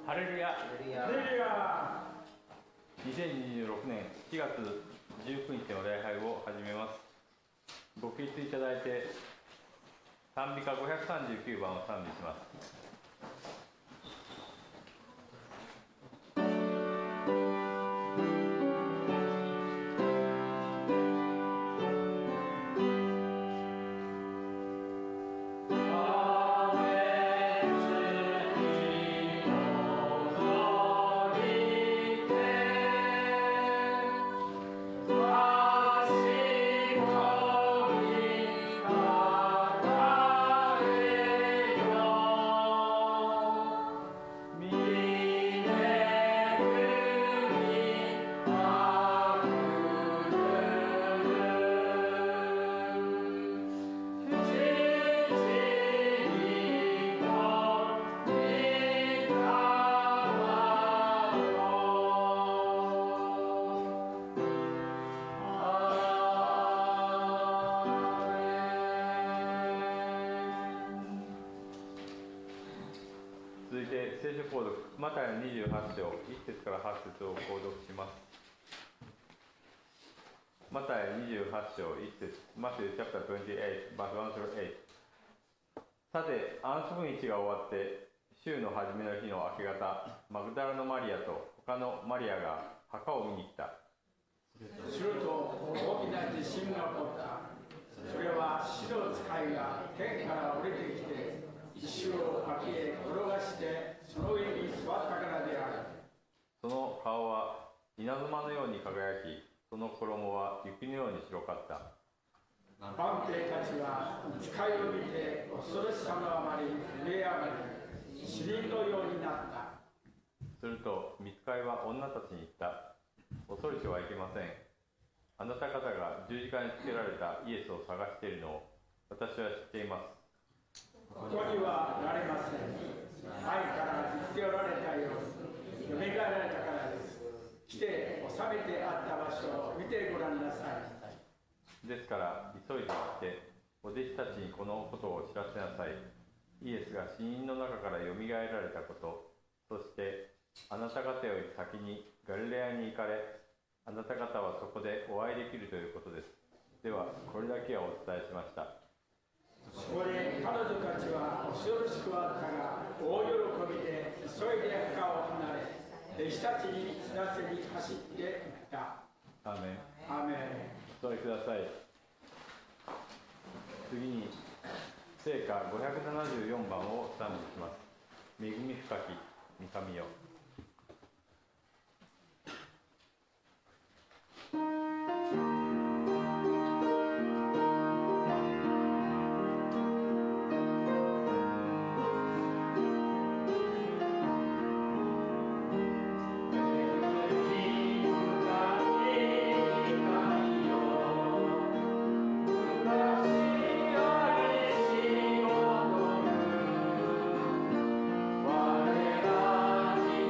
ハレルヤ。ハレルヤ。2026年7月19日の礼拝を始めます。ご起立いただいて、賛美歌539番を賛美します。マタイの28章1節から8節を購読します。マタイ28章1節 Matthew chapter 28 verse 1 through 8。さて、安息日が終わって週の初めの日の明け方、マグダラのマリアと他のマリアが墓を見に来た。すると大きな地震が起こった。それは死の使いが天から降りてきて、石を脇へ転がしてその上に座ったからである。その顔は稲妻のように輝き、その衣は雪のように白かった。万兵たちは使いを見て恐ろしさのあまり震え上がり、死人のようになった。すると御使いは女たちに言った。恐れてはいけません。あなた方が十字架につけられたイエスを探しているのを私は知っています。ここにはなれません。前から言っておられたように、よみがえられたからです。来て収めてあった場所を見てごらんなさい。ですから急いで行って、お弟子たちにこのことを知らせなさい。イエスが死人の中からよみがえられたこと、そしてあなた方より先にガリレアに行かれ、あなた方はそこでお会いできるということです。ではこれだけはお伝えしました。そこで彼女たちは恐ろしくあったが、大喜びで急いで墓を離れ、弟子たちに知らせに走っていった。アーメン。アーメン。お座りください。次に聖歌574番を賛美します。恵み深き御神よ。我らに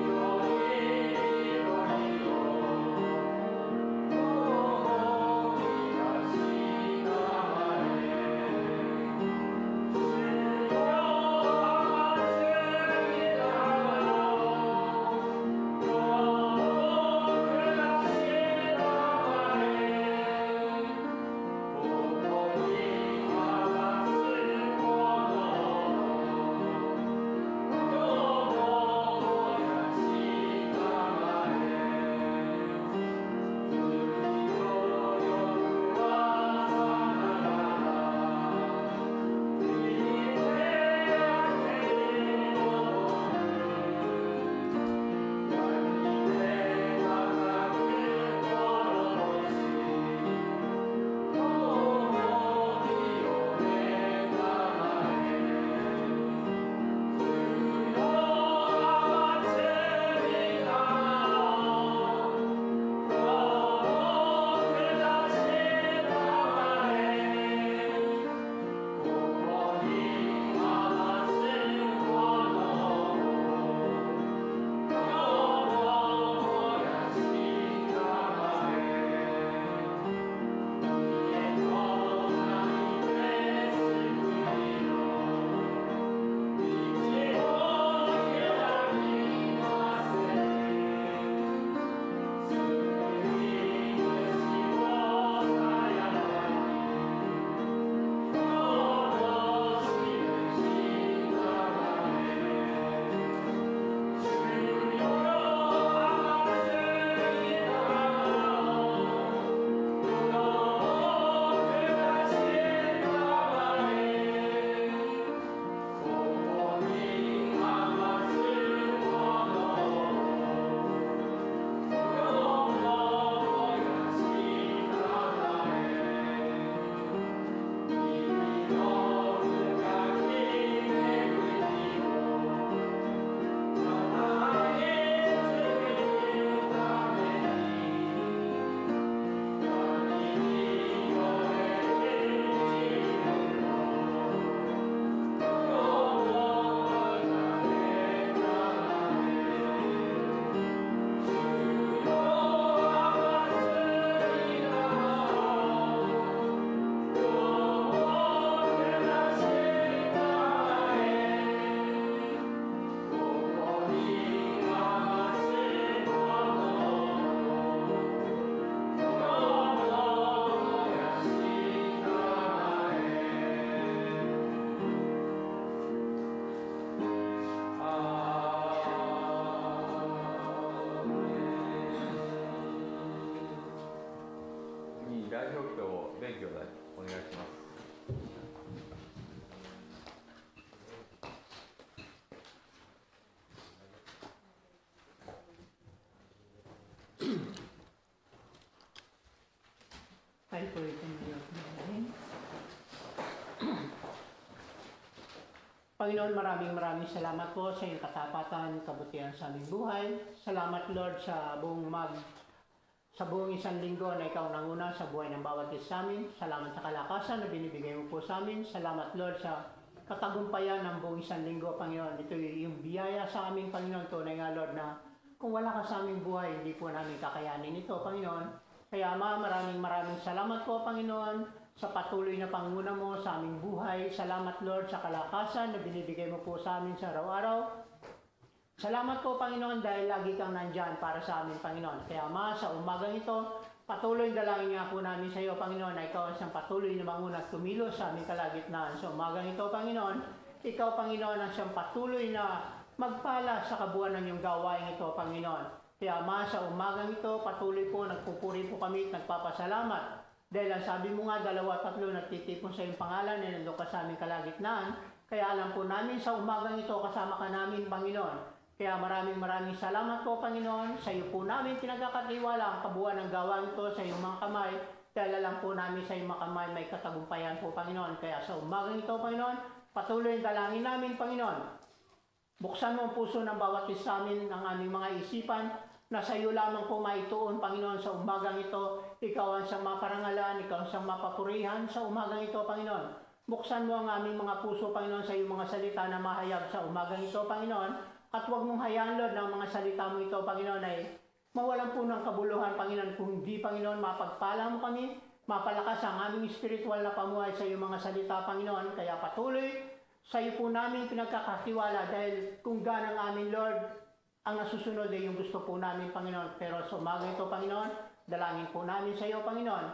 メン兄弟お願いします。Tayo po ito ngayon. Panginoon, maraming salamat po sa iyong katapatan, kabutihan sa aming buhay. Salamat, Lord, sa buong isang linggo na ikaw nanguna sa buhay ng bawat isa sa amin. Salamat sa kalakasan na binibigay mo po sa amin. Salamat, Lord, sa katagumpayan ng buong isang linggo, Panginoon. Ito yung biyaya sa amin, Panginoon. Tunay nga, Lord, na kung wala ka sa aming buhay, hindi po namin kakayanin ito, Panginoon. Kaya Ama, maraming salamat po, Panginoon, sa patuloy na panguna mo sa aming buhay. Salamat, Lord, sa kalakasan na binibigay mo po sa amin sa araw-araw. Salamat po, Panginoon, dahil lagi kang nandyan para sa amin, Panginoon. Kaya Ama, sa umagang ito, patuloy dalangin nga po namin sa iyo, Panginoon, na ikaw ang siyang patuloy na manguna at tumilos sa aming kalagitnaan. Sa umagang ito, Panginoon, ikaw, Panginoon, ang siyang patuloy na magpala sa kabuuan ng iyong gawain ito, Panginoon. Kaya Ama, sa umagang ito, patuloy po, nagpupuri po kami at nagpapasalamat. Dahil ang sabi mo nga, 2-3 nagtitipon sa iyong pangalan na nandun ka sa aming kalagitnaan. Kaya alam po namin sa umagang ito, kasama ka namin, Panginoon. Kaya maraming salamat po, Panginoon. Sa iyo po namin pinagkakatiwala ang kabuuan ng gawain ito sa iyong mga kamay. Dahil alam po namin sa iyong mga kamay may katagumpayan po, Panginoon. Kaya sa umagang ito, Panginoon, patuloy ang dalangin namin, Panginoon. Buksan mo ang puso ng bawat isa sa amin, ang aming mga isipan, na sa iyo lamang po maituon, Panginoon, sa umagang ito. Ikaw ang siyang maparangalan, ikaw ang siyang mapapurihan sa umagang ito, Panginoon. Buksan mo ang aming mga puso, Panginoon, sa iyong mga salita na mahayag sa umagang ito, Panginoon. At huwag mong hayaan, Lord, ng mga salita mo ito, Panginoon, ay mawalan po ng kabuluhan, Panginoon. Kung hindi, Panginoon, mapagpala mo kami, mapalakas ang aming spiritual na pamuhay sa iyong mga salita, Panginoon. Kaya patuloy, sa iyo po namin pinagkakatiwala dahil kung ganang amin, Lord, ang nasusunod ay yung gusto po namin, Panginoon. Pero sa umaga ito, Panginoon, dalangin po namin sa iyo, Panginoon.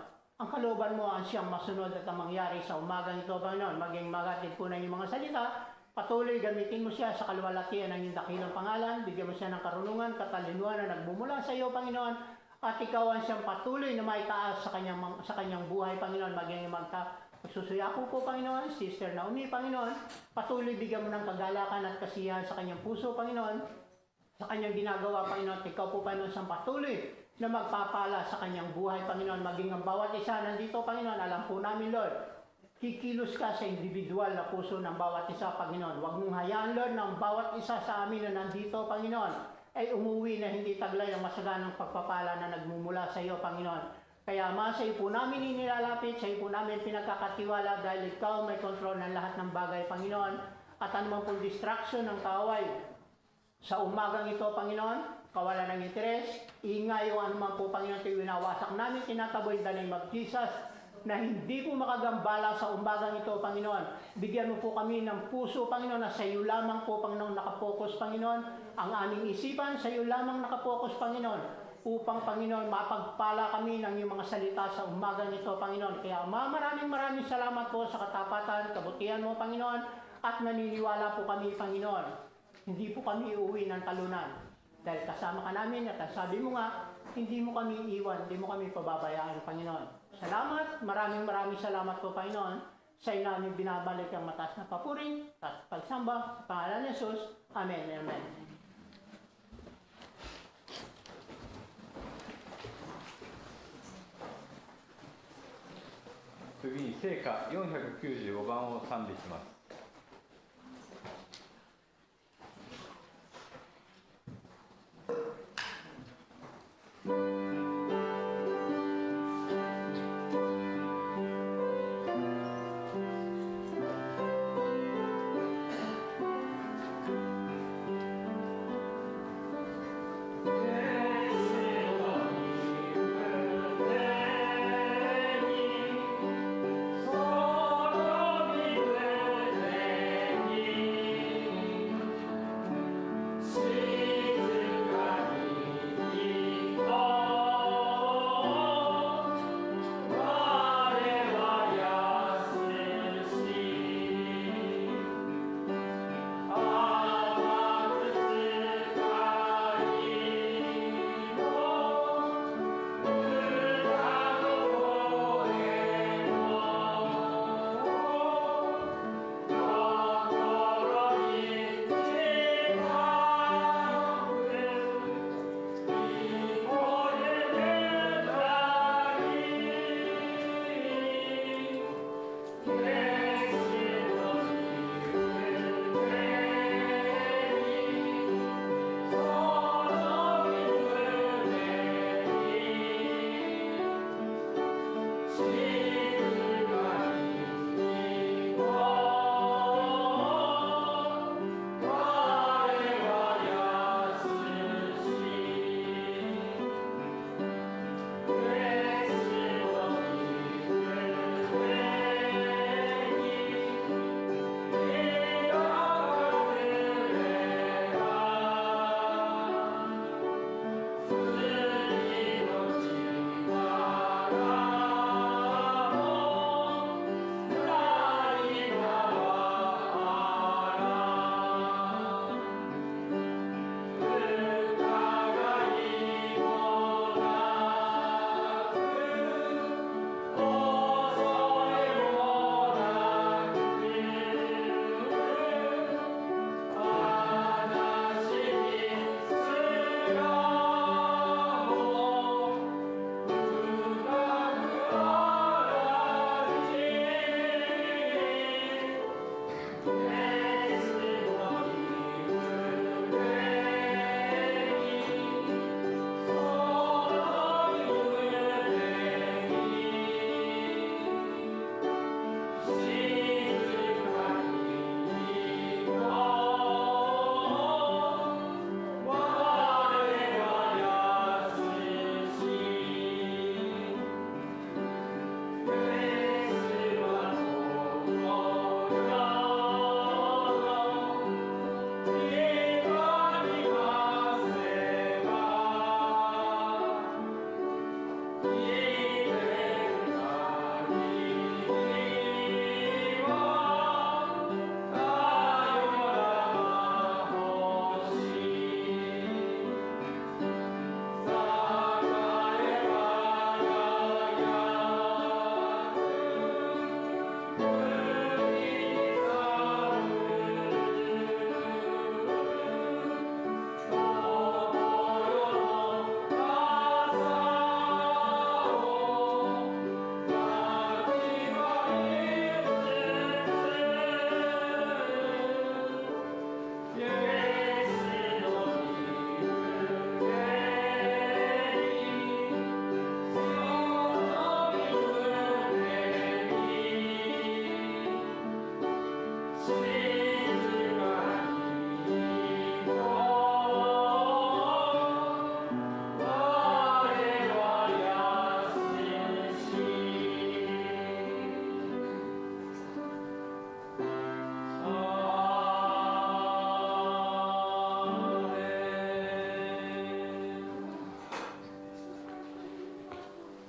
Ang kalooban mo ang siyang masunod at ang mangyari sa umagang ito, Panginoon. Maging magatid po na yung mga salita. Patuloy, gamitin mo siya sa kaluwalhatian ng iyong dakilang pangalan. Bigyan mo siya ng karunungan, katalinuhan na nagbumula sa iyo, Panginoon. At ikaw ang siyang patuloy na maitaas sa kanyang buhay, Panginoon. Maging magsusuyako po, Panginoon. Sister Naomi, Panginoon. Patuloy, bigyan mo ng kagalakan at kasiyahan sa kanyang puso, Panginoon. Sa kanyang ginagawa, Panginoon, ikaw po, Panginoon, siyang patuloy na magpapala sa kanyang buhay, Panginoon. Maging ang bawat isa nandito, Panginoon, alam po namin, Lord, kikilos ka sa individual na puso ng bawat isa, Panginoon. Huwag mong hayaan, Lord, ng bawat isa sa amin na nandito, Panginoon, ay umuwi na hindi taglay ang masaganang pagpapala na nagmumula sa iyo, Panginoon. Kaya Ama, sa iyo po namin inilalapit, sa iyo po namin pinagkakatiwala dahil ikaw may kontrol ng lahat ng bagay, Panginoon. At anumang pong distraction ng kaaway, sa umagang ito, Panginoon, kawalan ng interes, ingay o anuman po, Panginoon, ito winawasak namin, tinataboy in the name of Jesus, na hindi po makagambala sa umagang ito, Panginoon. Bigyan mo po kami ng puso, Panginoon, na sa iyo lamang po, Panginoon, nakapokus, Panginoon, ang aming isipan, sa iyo lamang nakapokus, Panginoon, upang, Panginoon, mapagpala kami ng iyong mga salita sa umagang ito, Panginoon. Kaya, maraming salamat po sa katapatan, kabutihan mo, Panginoon, at naniniwala po kami, Panginoon. Hindi po kami uuwi ng talunan. Dahil kasama ka namin at sabi mo nga, hindi mo kami iiwan, hindi mo kami pababayaan, Panginoon. Salamat, maraming salamat po, Panginoon. Sa iyo namin binabalik ang mataas na papuri at pagsamba sa pangalan ni Jesus. Amen. Amen. 次に聖歌495番を賛美します。So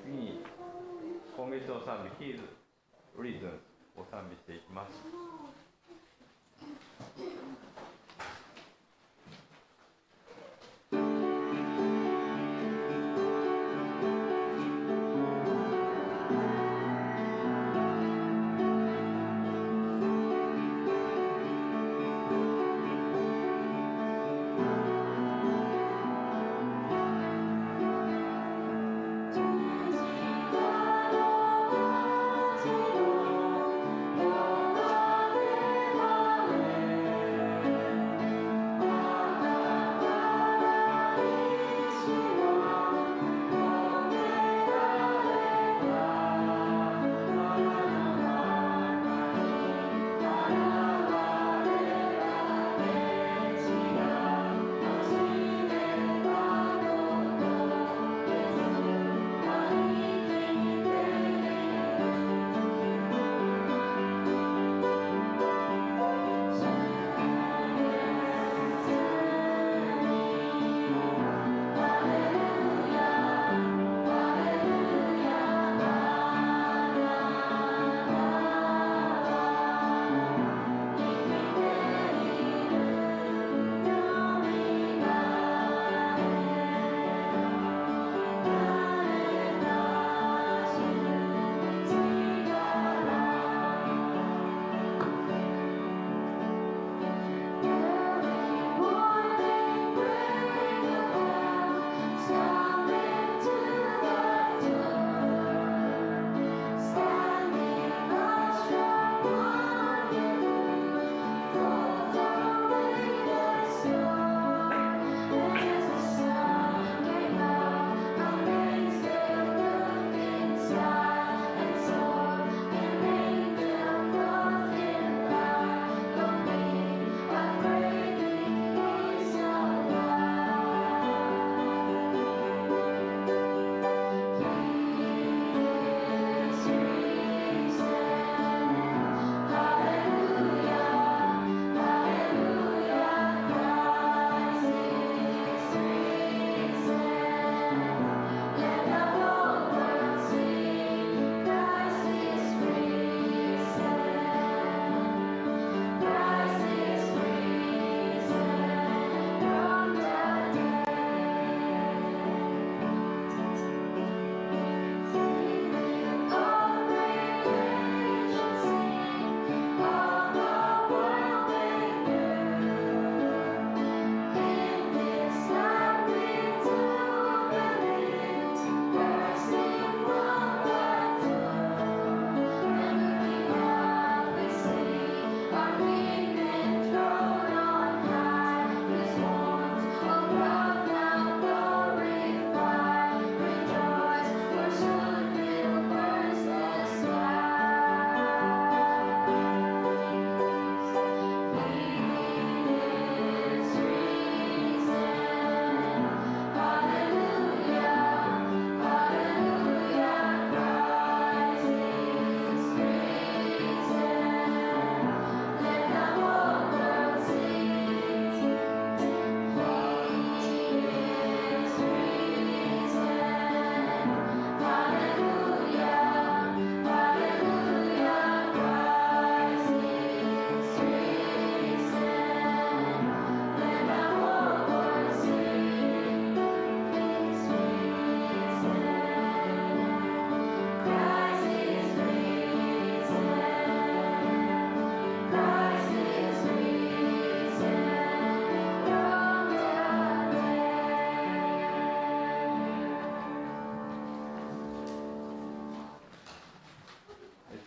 次に今月の賛美、His Reasons を賛美していきます。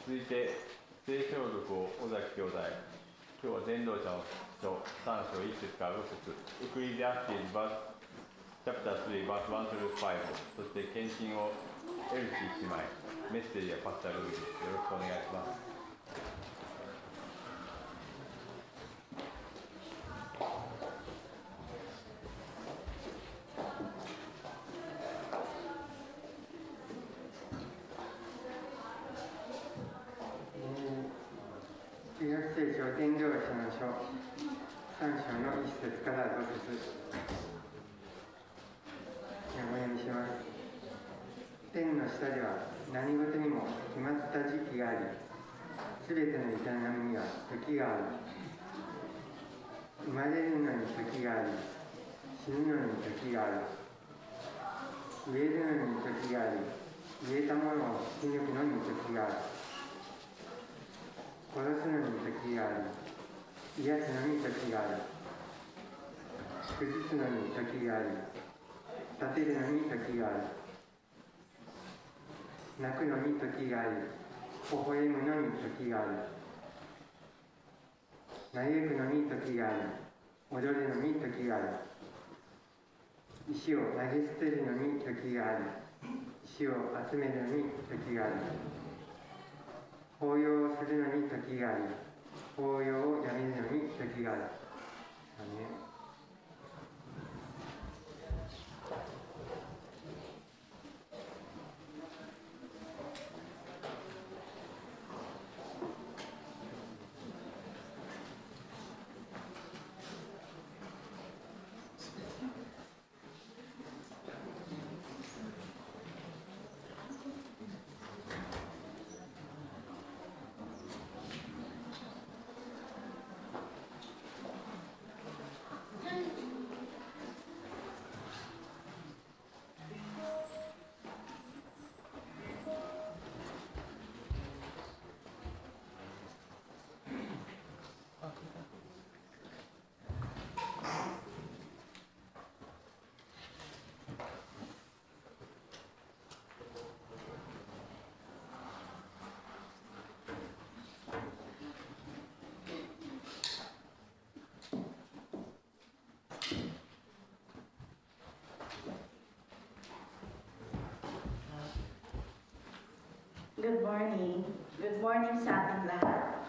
続いて聖書録を尾崎兄弟、今日は伝道者の書3章1節から6節、エクリディアスティバースチャプター3バース1 through 5、そして献身をエルシー姉妹、メッセージやパスタルールです。よろしくお願いします。旧約聖書伝道師の書3章の1節から5節お読みします。天の下では何事にも決まった時期があり、すべての営みには時がある。生まれるのに時があり、死ぬのに時がある。植えるのに時があり、植えたものを引き抜くのに時がある。殺すのに時があり、癒すのに時がある。崩すのに時があり、立てるのに時がある。泣くのに時があり、微笑むのに時がある。嘆くのに時があり、踊るのに時がある。石を投げ捨てるのに時があり、石を集めるのに時がある。法要をするのに時があり、法要をやめるのに時がある。アーメン。Good morning. Good morning sa ating lahat.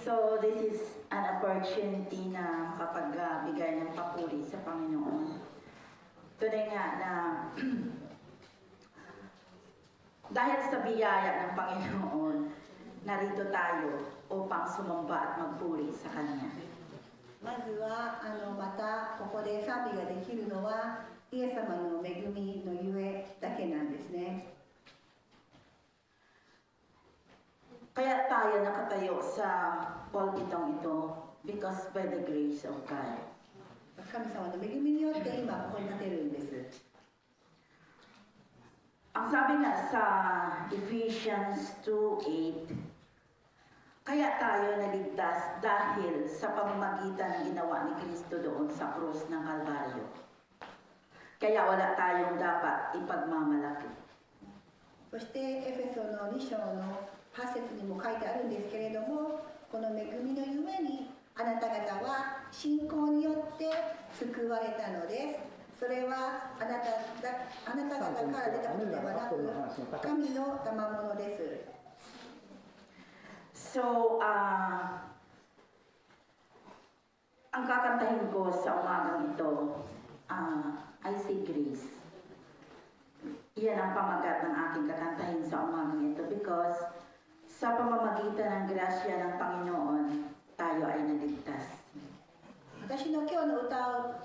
So, this is an opportunity na makapagbigay ng papuri sa Panginoon. Tunay nga na dahil sa biyaya ng Panginoon, narito tayo upang sumamba at magpuri sa Kanya. まずはまたここで賛美ができるのはイエス様の恵みのゆえだけなんですね。Kaya tayo nakatayo sa pulpitong ito because by the grace of God. 神様の恵みによって今ここに立てるんです。Ang sabi nga sa Ephesians 2:8, kaya tayo naligtas dahil sa pamamagitan ng ginawa ni Kristo doon sa krus ng Kalbaryo. Kaya wala tayong dapat ipagmamalaki. そしてエフェソの2章の8節にも書いてあるんですけれども、この恵みのゆえにあなた方は信仰によって救われたのです。それはあなた方から出たことではなく、神の賜物です。So, ang kakantahin ko sa umagang ito, I see grace. Iyan ang pamagat ng aking kakantahin sa umagang ito because sa pamamagitan ng grasya ng Panginoon, tayo ay naligtas. 私の今日の歌う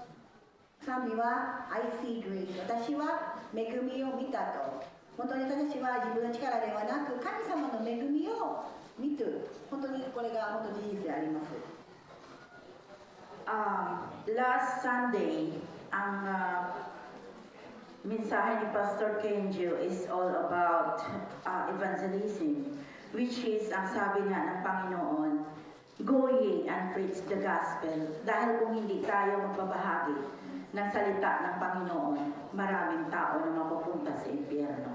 賛美は I see grace。私は恵みを見たと。本当に私は自分の力ではなく神様の恵みを見る。本当にこれが本当に事実であります。Last Sunday, ang mensahe ni Pastor Kenjo is all about evangelism, which is, ang sabi nga ng Panginoon, go ye and preach the gospel. Dahil kung hindi tayo magbabahagi ng salita ng Panginoon, maraming tao na mapupunta sa impyerno.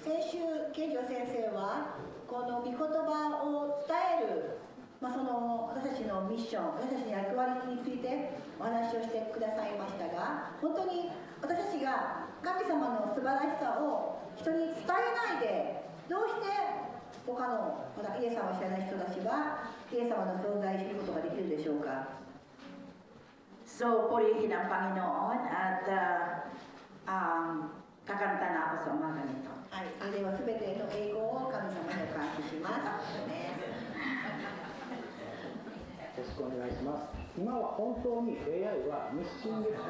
先週、健常先生はこの御言葉を伝えるその私たちのミッション、私たちの役割についてお話をしてくださいましたが、本当に私たちが神様の素晴らしさを人に伝えないで、どうして他のまだイエス様を知らない人たちはイエス様の存在を知ることができるでしょうか。So, purihin ang Panginoon at kakanta na ako sa umaga nito. はい、それでは全ての栄光を神様にお返しします。よろしくお願いします。今は本当に AI はミッシングです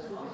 ので、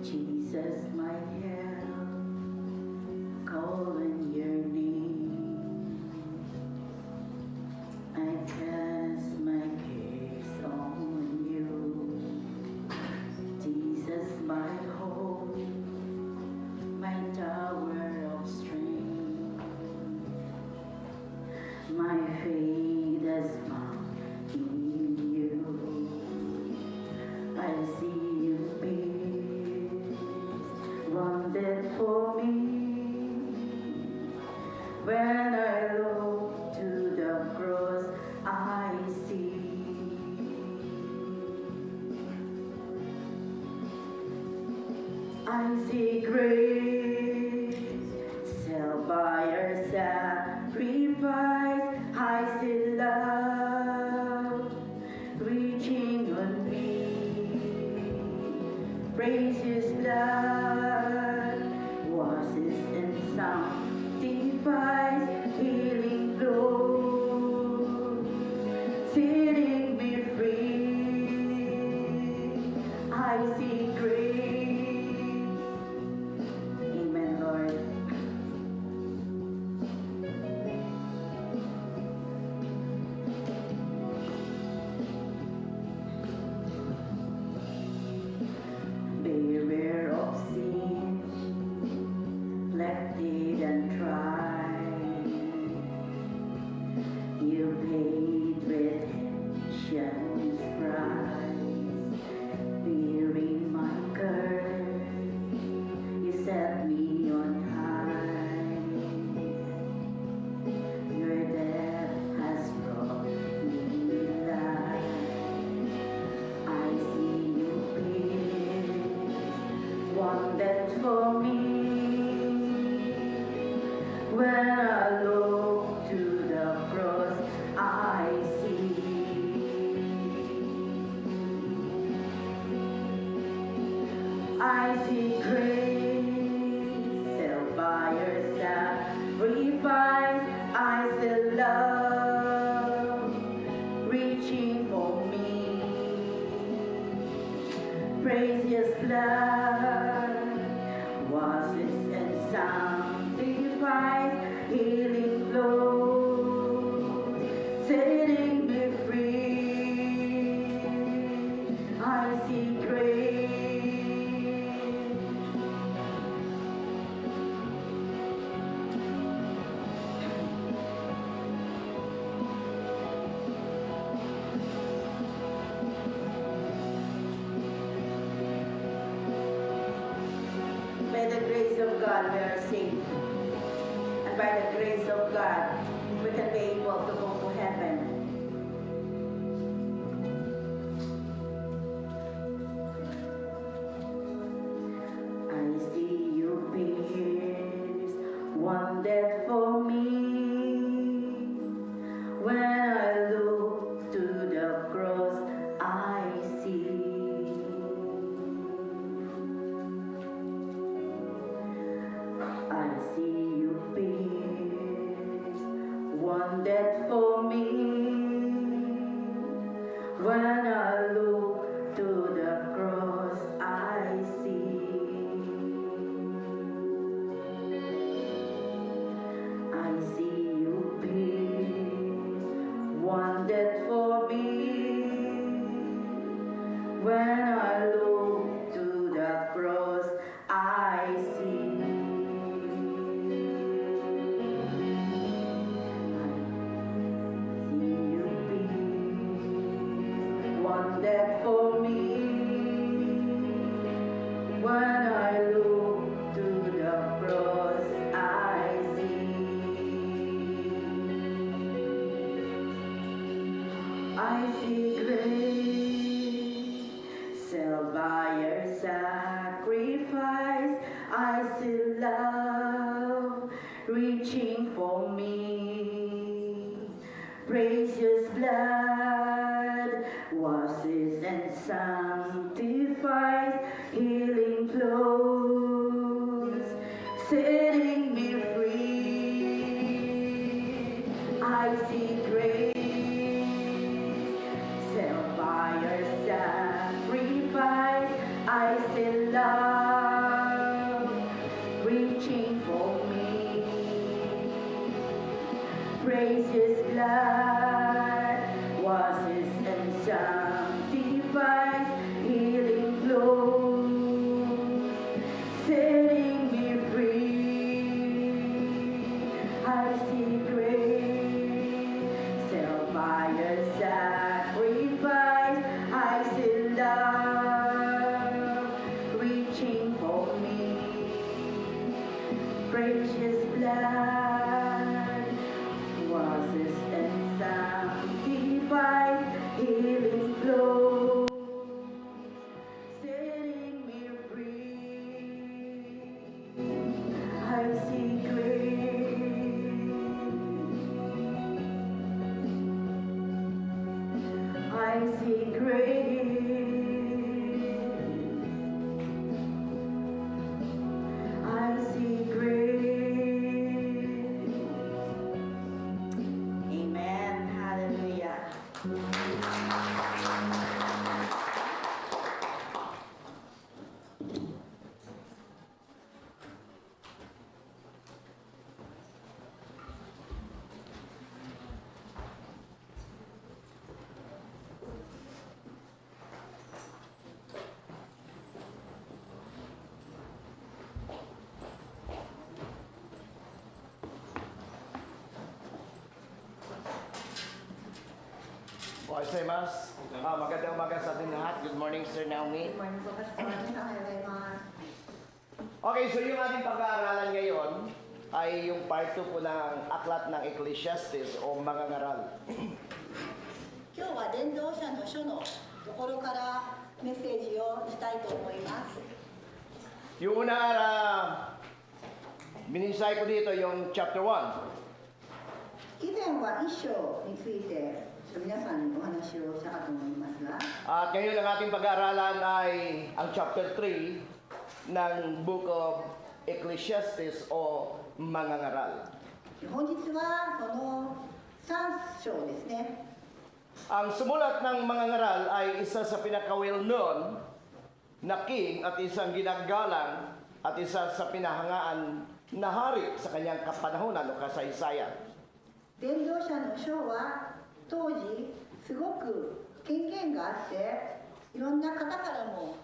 Jesus, my help, calling your name. I cast my cares on you. Jesus, my hope, my tower of strength. My faith is found in you. I see you peace, wanted for me. When I look to the cross, I see grace, self by your sacrifice. I see love reaching on me. Praises blood washes and sanctifies, healing flows, setting me free. I see grace. Amen, Lord. Beware of sin, reflected and tried. You paid redemption's price. Bearing my curse, you set me on high. Your death has brought me life. I see you peace, one that's for me. When I look to the cross, I see grace, self by your sacrifice. I see love reaching for me. Precious blood washes and sanctifies, healing flows, setting me free. I see grace. By the grace of God, we are saved. And by the grace of God, we can be able to go to heaven. I see you pierced, one death for me. When I I look to the cross, I see. Your peace, one that for me. When I look to the cross, I see. I see grace, self by your sacrifice. I see love reaching for me. Precious blood washes and sanctifies, healing flows, setting me free. I see grace, self by your sacrifice. I see love reaching for me. Precious blood washes and sanctifies, healing flows, setting me free. I see grace, self by your sacrifice. I see love reaching for me. Precious blood washes and sanctifies, healing flows, setting me free. I see grace, I see grace, I see grace. Amen. Hallelujah. Magandang umaga sa ating lahat. Good morning, Sir Naomi. Okay, so yung ating pag-aaralan ngayon ay yung part 2 po ng aklat ng Ecclesiastes o mangangaral. 今日は伝道者の書のところからメッセージをしたいと思います。 Yung una, bininsay ko dito yung chapter 1. 以前は一章について皆さんにお話をしたかと思いますが、 At ngayon ang ating pag-aaralan ay ang chapter 3 ng Book of Ecclesiastes o mangangaral. 本日はその3章ですね。 Ang sumulat ng mangangaral ay isa sa pinaka-well-known na king at isang ginagalang at isa sa pinahangaan na hari sa kanyang kapanahunan o kasaysayan. 伝道者の書は当時すごく権限があっていろんな方からも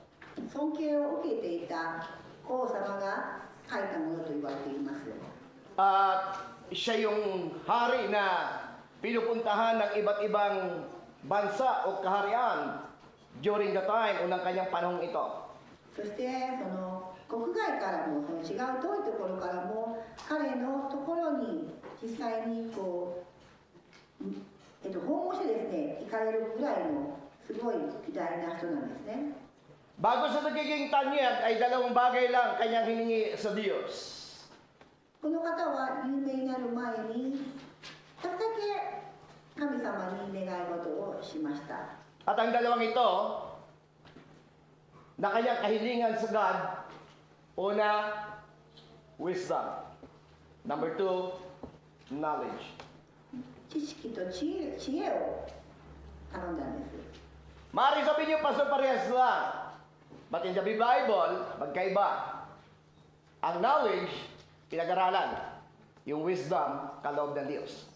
尊敬を受けていた王様が書いたものと言われています。 At siya yung hari na pinupuntahan ng iba't ibang bansa o kaharian during the time o ng kanyang panahong ito. そしてその国外からもその違う遠いところからも彼のところに実際にこう、訪問してですね行かれるぐらいのすごい偉大な人なんですね。 Bago sa nagiging tanyag ay dalawang bagay lang kanyang hiningi sa Diyos. この方は有名になる前に一つだけ神様に願い事をしました。 At ang dalawang ito na kanyang kahilingan sa God, una, wisdom. Number 2, knowledge. 知識と知恵を頼んだんです。 Maaari sabihin niyo, Pastor, parehas lang. But in the Bible, magkaiba. Ang knowledge, pinag-aralan. Yung wisdom, kaloob ng Diyos.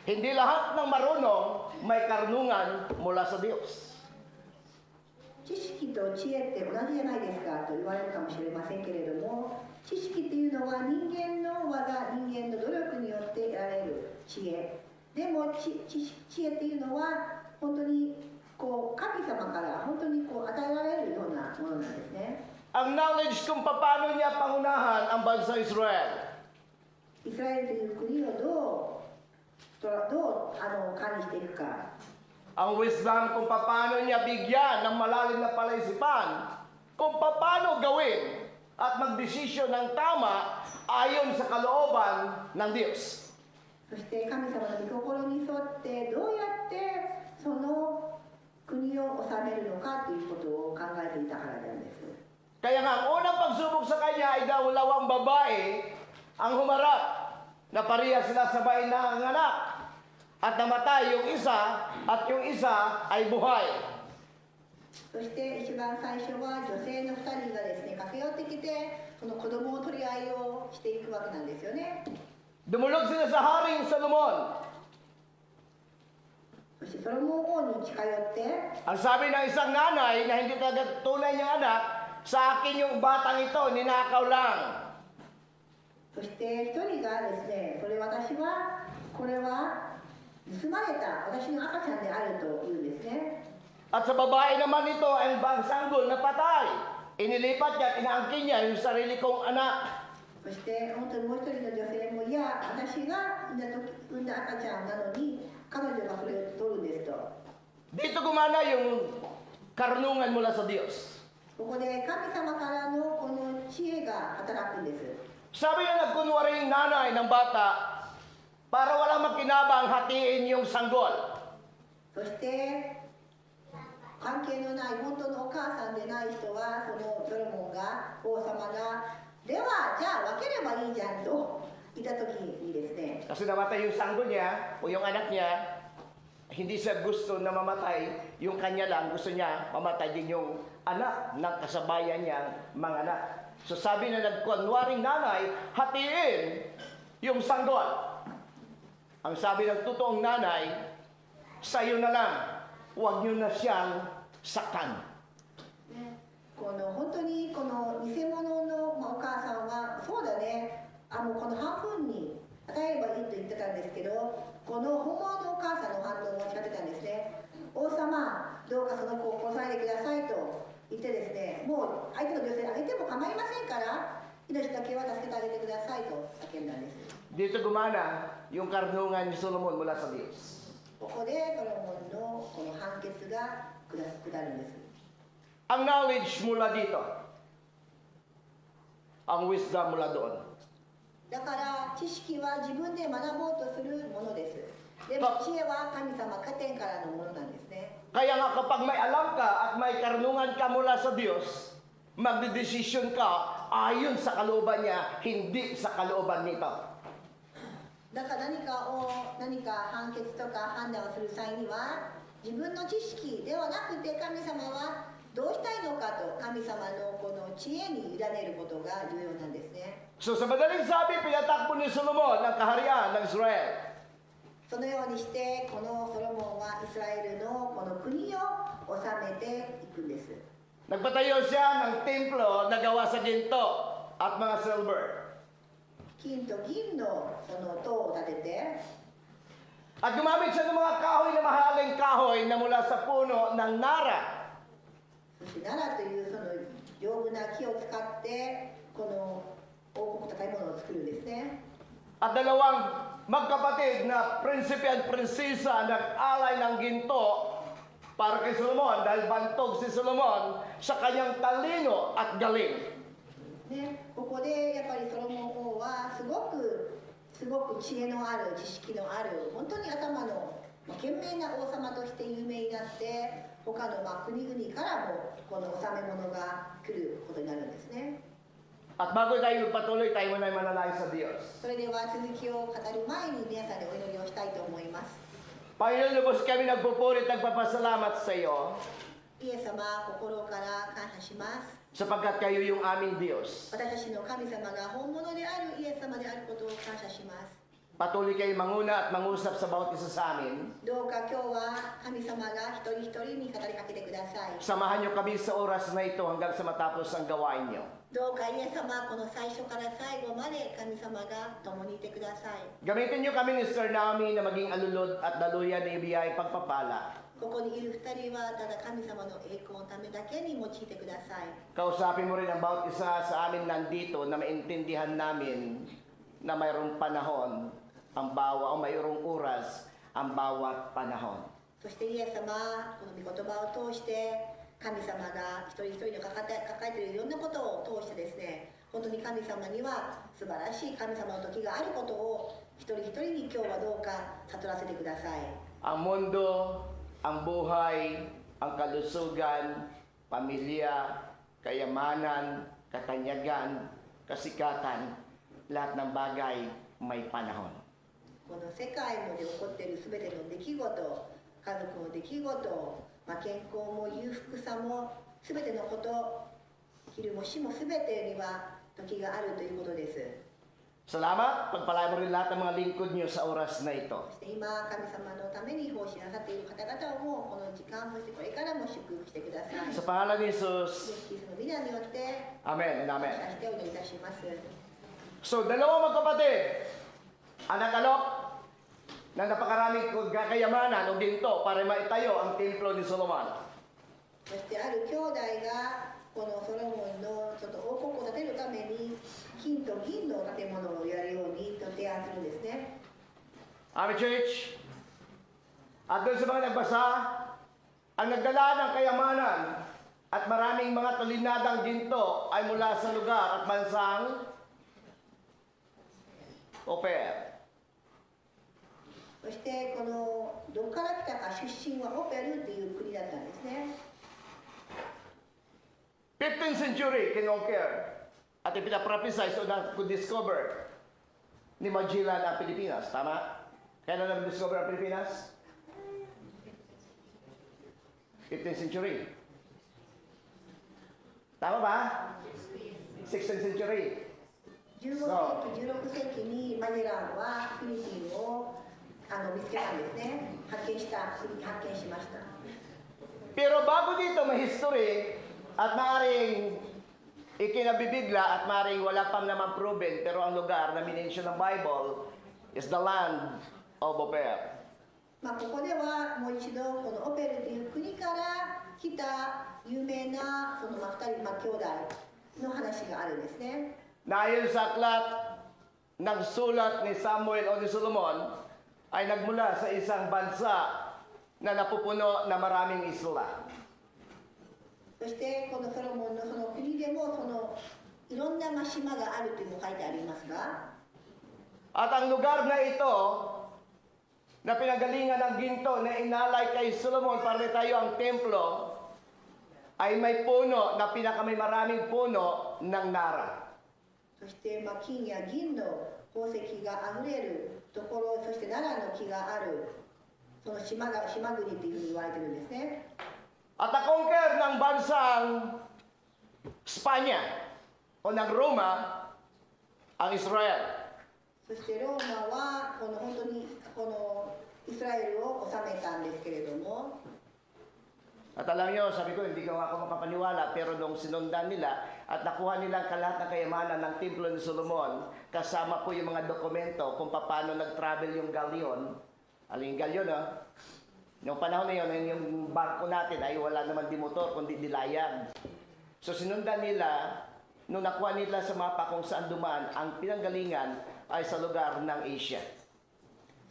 Hindi lahat ng marunong may karunungan mula sa Diyos. 知知識と知恵って同じじゃないですかと言われるかもしれませんけれども、知識っていうのは人間の技、人間の努力によって得られる知恵。でも知恵っていうのは本当にこう神様から本当にこう与えられるようなものなんですね。 Ang knowledge kung paano niya pangunahan ang bansa Israel. イスラエルという国をどう管理していくか。 Ang wisdom kung paano niya bigyan ng malalim na palaisipan kung paano gawin at magdesisyon ng tama ayon sa kalooban ng Diyos. そして神様の御心に沿ってどうやってその国を治めるのかということを考えていたからなんです。 Kaya nga, ang unang pagsubok sa kanya ay dalawang babae ang humarap na pareha sila sabay na ang anak. At namatay yung isa at yung isa ay buhay. そして一番最初は女性の2人がですね駆け寄ってきてその子供を取り合いをしていくわけなんですよね。 Dumulog sila sa Haring Solomon. そしてソロモン王に近寄って Ang sabi ng isang nanay na hindi talaga tunay niyang anak, sa akin yung batang ito, ninakaw lang. そして一人がですねこれこれは盗まれた私の赤ちゃんであるというんですね。 At sa babae naman ito, ang bagsanggol na patay. Inilipat niya, inaangkin niya yung sarili kong anak. そして本当にもう一人の女性もいや私が産んだ赤ちゃんなのに彼女がそれを取るんですと。 Dito gumana yung karunungan mula sa Diyos. ここで神様からのこの知恵が働くんです。 Sabi na nagkunwari yung nanay ng bata para walang makinabang hatiin yung sanggol. そして関係のない本当のお母さんでない人はそのソロモンが王様がではじゃあ分ければいいじゃんと言った時にですね Kasi namatay yung sanggol niya o yung anak niya, hindi siya gusto na mamatay, yung kanya lang gusto niya mamatay din yung anak ng kasabayan niyang mga anak. So sabi na nagkunwaring nanay, hatiin yung sanggol. Ang sabi ng totoong nanay, sa'yo na lang, huwag niyo na siyang saktan. この本当にこの偽物の、お母さんはそうだねこの半分に与えればいいと言ってたんですけどこの本物のお母さんの反応を違ってたんですね。王様どうかその子を殺さないでくださいと言ってですねもう相手の女性相手も構いませんから命だけは助けてあげてくださいと叫んだんです。 Dito gumana yung karunungan ni Solomon mula sa Diyos. ここでソロモンのこの判決が下るんです。 Ang knowledge mula dito. Ang wisdom mula doon. だから知識は自分で学ぼうとするものです。でも知恵は神様加点からのものなんですね。 Kaya nga kapag may alam ka at may karunungan ka mula sa Diyos, magdedesisyon ka ayon sa kalooban niya, hindi sa kalooban nito. だから何か判決とか判断をする際には自分の知識ではなくて神様はどうしたいのかと神様のこの知恵に委ねることが重要なんですね。 So sa madaling sabi, pinatakbo ni Solomon ang kaharian ng Israel. そのようにしてこのソロモンはイスラエルのこの国を治めていくんです。 Nagpatayo siya ng templo na gawa sa ginto at mga silver. 金と銀のその塔を建てて At gumamit siya ng mga kahoy na mahaling kahoy na mula sa puno ng Nara. そして奈良というその丈夫な木を使ってこの王国高いものを作るんですね。 At dalawang magkapatid na prinsipe at prinsesa nag-alay ng ginto para kay Solomon dahil bantog si Solomon sa kanyang talino at galing. ね、ここでやっぱりソロモン王はすごく知恵のある知識のある本当に頭の賢明な王様として有名になって他の国々からもこの治め物が来ることになるんですね。 At bago tayo magpatuloy, tayo muna manalangin sa Diyos. それでは続きを語る前に皆さんでお祈りをしたいと思います。 Panginoon, lubos kami nagpupurit, nagpapasalamat sa iyo イエス様、心から感謝します。 sapagkat kayo yung aming Diyos. 私たちの神様が本物であるイエス様であることを感謝します。Patuloy kayo manguna at mangusap sa bawat isa sa amin. どうか今日は神様が一人一人に語りかけてください。 Samahan niyo kami sa oras na ito hanggang sa matapos ang gawain niyo. どうかイエス様、この最初から最後まで神様が共にいてください。 Gamitin niyo kami ni Sir Naomi na maging alulod at daluyan na ibiyay pagpapala. ここにいる二人はただ神様の栄光のためだけに用いてください。 Kausapin mo rin ang bawat isa sa amin nandito na maintindihan namin na mayroong panahon ang mayroong oras ang bawat panahon. そしてイエス様、この御言葉を通して神様が一人一人の抱えているいろんなことを通してですね、本当に神様には素晴らしい神様の時があることを一人一人に今日はどうか悟らせてください。 Ang mundo, ang buhay, ang kalusugan, pamilya, kayamanan, katanyagan, kasikatan, lahat ng bagay may panahon. この世界で起こっているすべての出来事、家族の出来事、健康も裕福さもすべてのこと、昼も死もすべてには時があるということです。 Salamat, pagpalain mo rin lahat ng mga lingkod niyo sa oras na ito. そして今、神様のために奉仕なさっている方々をもこの時間、そしてこれからも祝福してください。 Sa pangalan ni Jesus, イエス・キリストの皆によって Amen and 感 Amen. 謝してお祈りいたします。 So, dalawang magkapatid, anak-alok na napakaraming kayamanan o ginto para maitayo ang templo ni Solomon. そしてある兄弟がこのソロモンのちょっと王国を建てるために金と銀の建物をやるようにと提案するんですね。 Amen, Church. At doon sa mga nagbasa, ang nagdala ng kayamanan at maraming mga tulinadang ginto ay mula sa lugar at bansang Oper. そしてこのどこから来たか出身はオペルという国だったんですね。 15th century, kinonquer at ipinaprophesize o na-discover ni Magellan ang Pilipinas. Tama? Kailan na-discover ang Pilipinas? 15th century. Tama ba? 16th century. 15世紀、16世紀にマゲランはフィリピンを見つけたんですね。発見しました。 Pero bago dito may history at maaaring ikinabibigla at maaaring wala pang naman proven, pero ang lugar na minensyon ng Bible is the land of Oper. ここではもう一度このオペルという国から来た有名なその2人、兄弟の話があるんですね。 Na ayon sa aklat ng sulat ni Samuel o ni Solomon ay nagmula sa isang bansa na napupuno na maraming isla. そしてこのソロモンのその国でもそのいろんな島があるというのが書いてありますが、 At ang lugar na ito na pinagalingan ng ginto na inalay kay Solomon para tayo ang templo ay may puno na pinakamay maraming puno ng Nara. そして金や銀の宝石があふれるところ、そして奈良の木があるその島国っていうふうに言われてるんですね。 At na-conquer ng bansang Spanya o ng Roma ang Israel. そしてローマは本当にこのイスラエルを治めたんですけれども、 At alam nyo, sabi ko, hindi ko ako makapaniwala, pero nung sinundan nila at nakuha nila ang kalahat ng kayamanan ng Templo ni Solomon, kasama po yung mga dokumento kung paano nag-travel yung galyon. Aling galyon, no? Noong panahon na yun, yung barko natin ay wala naman di motor, kundi dilayan. So sinundan nila, nung nakuha nila sa mapa kung saan dumaan, ang pinanggalingan ay sa lugar ng Asia.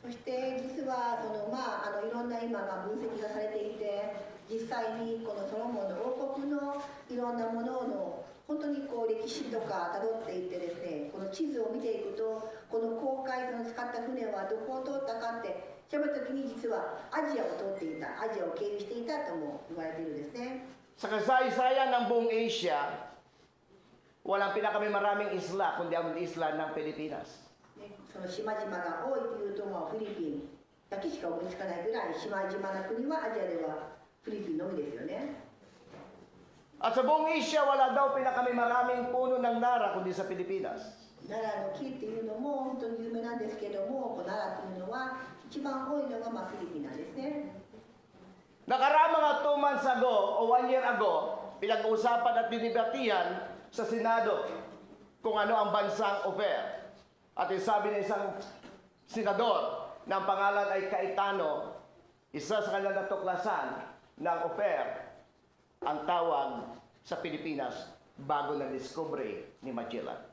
そして実はそのいろんな今分析がされていて、実際にこのソロモンの王国のいろんなものの本当にこう歴史とかたどっていってですね、この地図を見ていくと、この航海の使った船はどこを通ったかって調べた時に実はアジアを通っていた、アジアを経由していたとも言われているんですね。 Sa kasaysayan ng buong Asia, walang pinakamay maraming isla kundi ang isla ng Pilipinas. その島々が多いというとフィリピンだけしか思いつかないぐらい島々な国はアジアではフィリピンのみですよね。 At sa buong Asia, wala daw pinakamay maraming puno ng Nara kundi sa Pilipinas. 奈良の木っていうのも本当に有名なんですけども、この奈良っていうのは一番多いのがフィリピンなんですね。 Nakaraang mga 2 months ago o 1 year ago, pinag-uusapan at dinibatihan sa Senado kung ano ang bansang au pair. At sabi ng isang senador na ang pangalan ay Cayetano, isa sa kanilang natuklasan ng au pair, ang tawag sa Pilipinas bago na-discovery ni Magellan.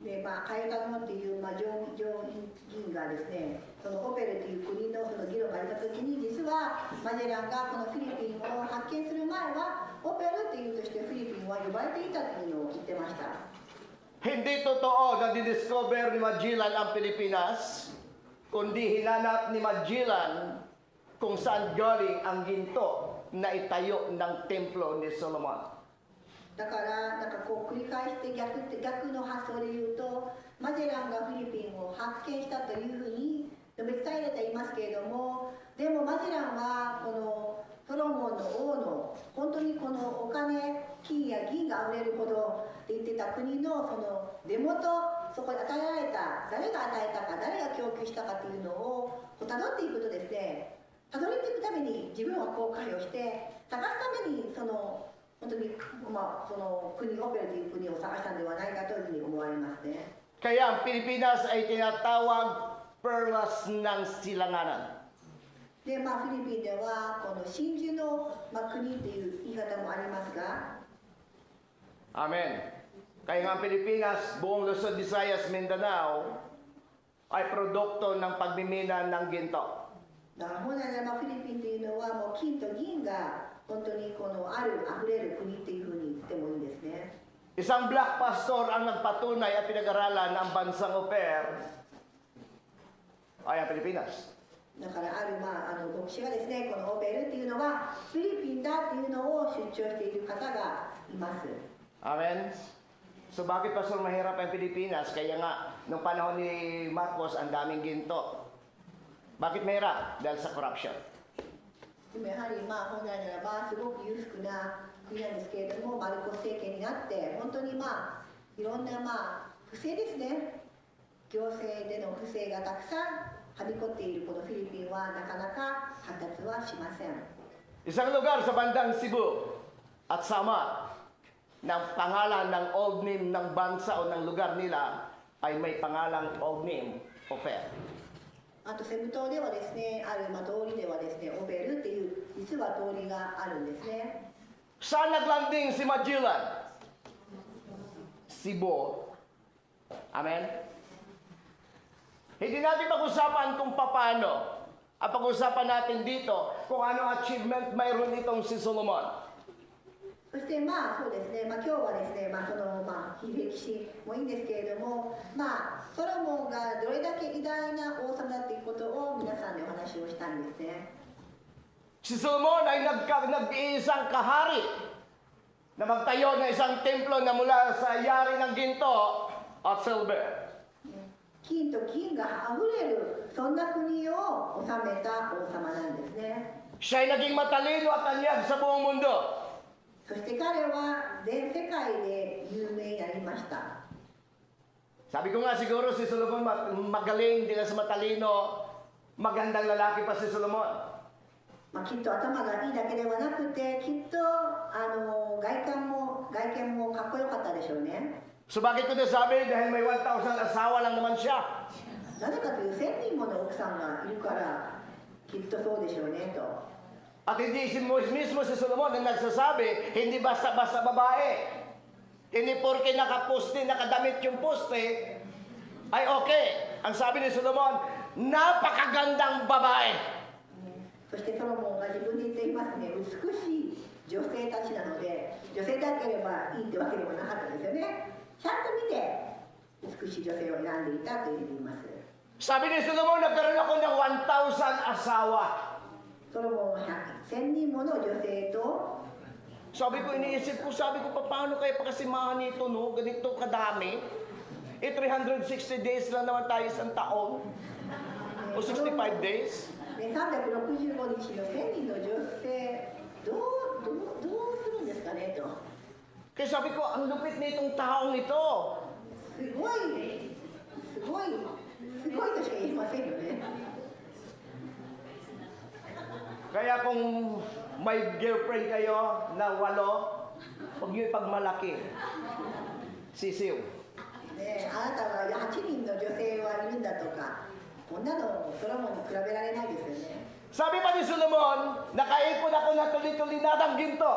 でカエタノっていう、上院議員がですね、そのオペルという国のその議論があった時に、実はマジェランがこのフィリピンを発見する前はオペルっていうとしてフィリピンは呼ばれていたというのを言ってました。 Hindi totoo na didiscover ni Magellan ang Pilipinas, kundi hinanap ni Magellan kung saan galing ang ginto na itayo ng templo ni Solomon. だからなんかこう繰り返して逆の発想で言うと、マジェランがフィリピンを発見したというふうに述べ伝えられていますけれども、でもマジェランはこのソロモンの王の本当にこのお金、金や銀があふれるほどって言ってた国のその出元、そこに与えられた、誰が与えたか、誰が供給したかというのをたどっていくとですね、たどり着くために自分は後悔をして探すためにその本当に、その国、オペルという国を探したのではないかというふうに思われますね。 Kaya ang Pilipinas ay tinatawag perlas ng silanganan. で、フィリピンではこの真珠の、国という言い方もありますが、 Amen. Kaya nga ang Pilipinas, buong Luzon, Visayas, Mindanao ay produkto ng pagmimina ng ginto. だから本来フィリピンというのはもう金と銀が本当にこのある、あふれる国っていうふうに言ってもいいんですね。 Isang black pastor ang nagpatunay at pinag-aralan ng bansang au pair ay ang Pilipinas. だから牧師がですね、このオペルっていうのはフィリピンだっていうのを主張している方がいます。 Amen? So bakit pastor mahirap ang Pilipinas? Kaya nga, nung panahon ni Marcos, ang daming ginto. Bakit mahirap? Dahil sa corruption. でもやはり本来ならばすごく裕福な国なんですけれども、マルコス政権になって本当にいろんな不正ですね、行政での不正がたくさんはびこっているこのフィリピンはなかなか発達はしません。 Isang lugar sa bandang Cebu at Samar ng pangalan ng old name ng bansa o ng lugar nila ay may pangalang old name au pair. あとセブ島ではですね、ある通りではですね、オベルっていう実は通りがあるんですね。 Saan naglanding si Magellan? Cebu. Amen? Hindi natin pag-usapan kung paano. Ang pag-usapan natin dito kung anong achievement mayroon itong si Solomon. そしてそうですね、今日はですね、その歴史もいいんですけれども、ソロモンがどれだけ偉大な王様だということを皆さんでお話をしたんですね。 Si Solomon ay nag-iisang kahari na magtayo ng isang templo na mula sa yari ng ginto at silver. 金と銀があふれる、そんな国を治めた王様なんですね。 Siya ay naging matalino at tanyag sa buong mundo. そして彼は全世界で有名になりました。 Sabi ko nga siguro si Solomon magaling, hindi lang sa matalino, magandang lalaki pa si Solomon. きっと頭がいいだけではなくて、きっと外見もかっこよかったでしょうね。 So bakit ko nasabi? Dahil may 1,000 asawa lang naman siya. なぜかという1000人もの奥さんがいるからきっとそうでしょうねと。 At hindi mismo si Solomon ang nagsasabi, hindi basta-basta babae. Hindi porke nakaposte, nakadamit yung poste, ay okay. Ang sabi ni Solomon, napakagandang babae. そしてソロモンが自分で言っていますね、美しい女性たちなので、女性だければいいってわけでもなかったですよね。ちゃんと見て美しい女性を選んでいたというふうに言います。 Sabi ni Solomon, nagkaroon ako ng 1,000 asawa. ソロモンは1000人もの女性と、 Sabi ko, iniisip ko, paano kaya pakasimahan nito, no? Ganito kadami. 360 days lang naman tayo isang taon. O 65 days. 365日の1000人の女性、どうするんですかねと。 Kaya sabi ko, ang lupit nitong taong ito. すごいごいとしか言えませんよね。 Kaya kung may girlfriend kayo na 8, huwag nyo ipagmalaki. Sisiw. ね、あなたが8人の女性はいるんだとか、こんなのソロモンに比べられないですよね。 Sabi pa ni Solomon, nakaipon ako ng tuloy-tulinadang ginto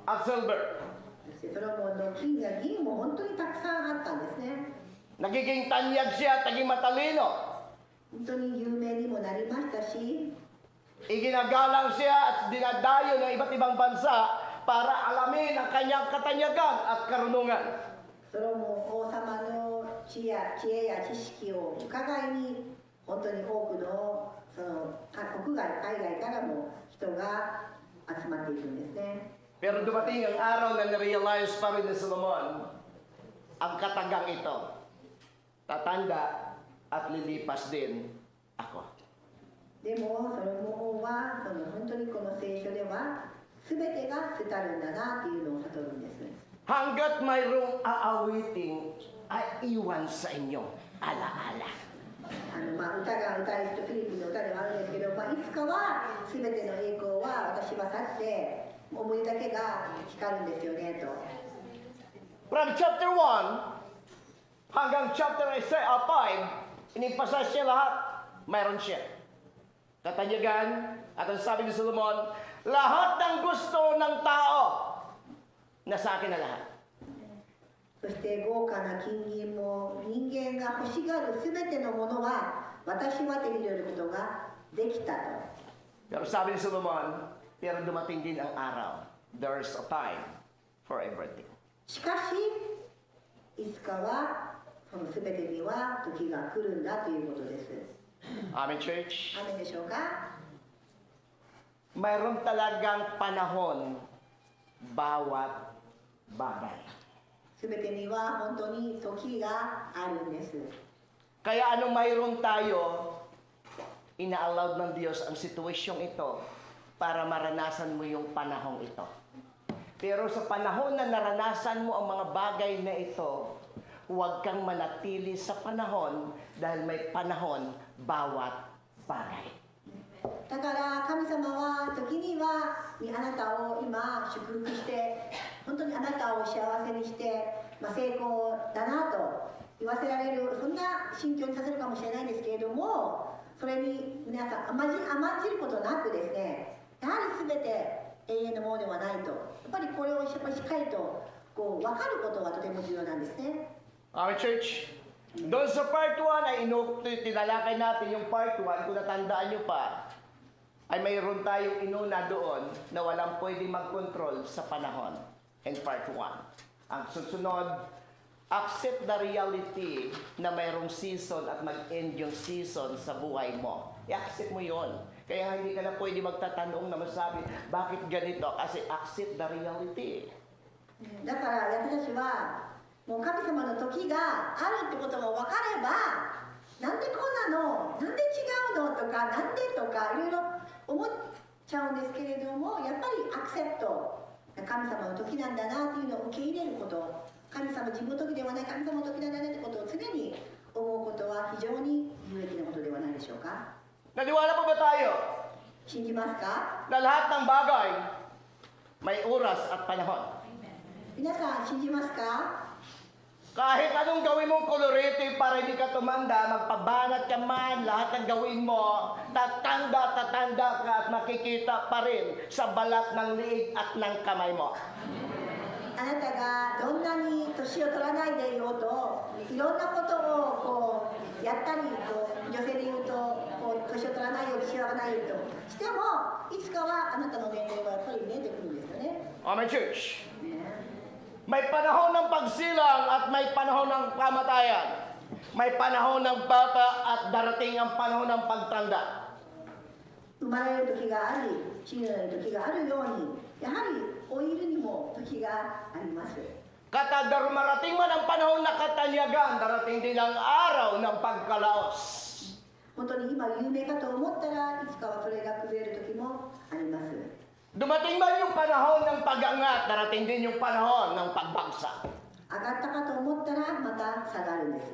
at silver. そしてソロモンの金や銀も本当にたくさんあったんですね。 Nagiging tanyag siya at naging matalino. 本当に有名にもなりましたし、 Iginagalang siya at dinadayo ng iba't ibang bansa para alamin ang kanyang katanyagan at karunungan. ソロモン王様の知恵や知識を伺いに、本当に多くのその国外、海外からも人が集まっていくんですね。 Pero dumating ang araw na narealize pa rin ni Solomon ang katagang ito. Tatanda at lilipas din ako. でもソロモン王は本当にこの聖書では全てが廃るんだなっていうのを悟るんです。 Hanggat mayroong aawiting ay iwan sa inyo alaala. 歌が歌える人、フィリピンの歌ではあるんですけど、いつかは全ての栄光は私は去って思いだけが光るんですよねと。 From chapter 1 hanggang chapter 5, inipasas siya lahat, mayroon siya. Katanyagan, at ang sabi ni Solomon, lahat ng gusto ng tao, nasa akin na lahat. そして豪華な金銀も人間が欲しがる全てのものは私は手に入れることができたと。 Pero sabi ni Solomon, pero dumating din ang araw. There's a time for everything. しかしいつかはその全てには時が来るんだということです。 Amen, church? アーメンでしょうか。 Mayroon talagang panahon bawat bagay. 全てには本当に時があるんです。 Kaya anong mayroon tayo, ina-allowed ng Diyos ang sitwasyong ito para maranasan mo yung panahong ito. Pero sa panahon na naranasan mo ang mga bagay na ito, huwag kang manatili sa panahon dahil may panahon bawat bagay. だから神様は時にはあなたを今祝福して本当にあなたを幸せにして、成功だなと言わせられるそんな心境にさせるかもしれないんですけれども、それに皆さん甘んじることなくですね、やはり全て永遠のものではないと、やっぱりこれをしっかりと分かることがとても重要なんですね。 Amen, church? Doon sa part 1 ay tinalakay natin yung part 1, kung natandaan nyo pa, ay mayroon tayong inuna doon na walang pwede mag-control sa panahon. In part 1. Ang susunod, accept the reality na mayroong season at mag-end yung season sa buhay mo. I-accept mo yon. Kaya hindi ka na pwede magtatanong na masabi, bakit ganito? Kasi accept the reality. だから私たちはもう神様の時があるってことが分かれば、なんでこんなの、なんで違うのとか、なんでとかいろいろ思っちゃうんですけれども、やっぱりアクセプト、神様の時なんだなっていうのを受け入れること、神様自分の時ではない神様の時なんだなってことを常に思うことは非常に有益なことではないでしょうか。 Naniwala po ba tayo 信じますか？ na lahat ng bagay may oras at panahon? 皆さん信じますか？ Kahit anong gawin mong kolorete para hindi ka tumanda, magpabanat ka man, lahat ng gawin mo, tatanda ka at makikita pa rin sa balat ng liig at ng kamay mo. あなたがどんなに年を取らないでいようと、いろんなことをやったり、女性で言うと年を取らないようにしわがないようとしても、いつかはあなたの年齢はやっぱり見えてくるんですよね。 Amen, church. May panahon ng pagsilang at may panahon ng kamatayan. May panahon ng bata at darating ang panahon ng pagtanda. 生まれる時があり、死ぬ時があるように、やはり老いるにも時があります。 Marating man ang panahon na katanyagan, darating din ang araw ng pagkalaos. 本当に今有名かと思ったらいつかはそれが崩れる時もあります。 Dumating man yung panahon ng pag-angat, darating din yung panahon ng pagbagsak. 上がったかと思ったらまた下がるんです。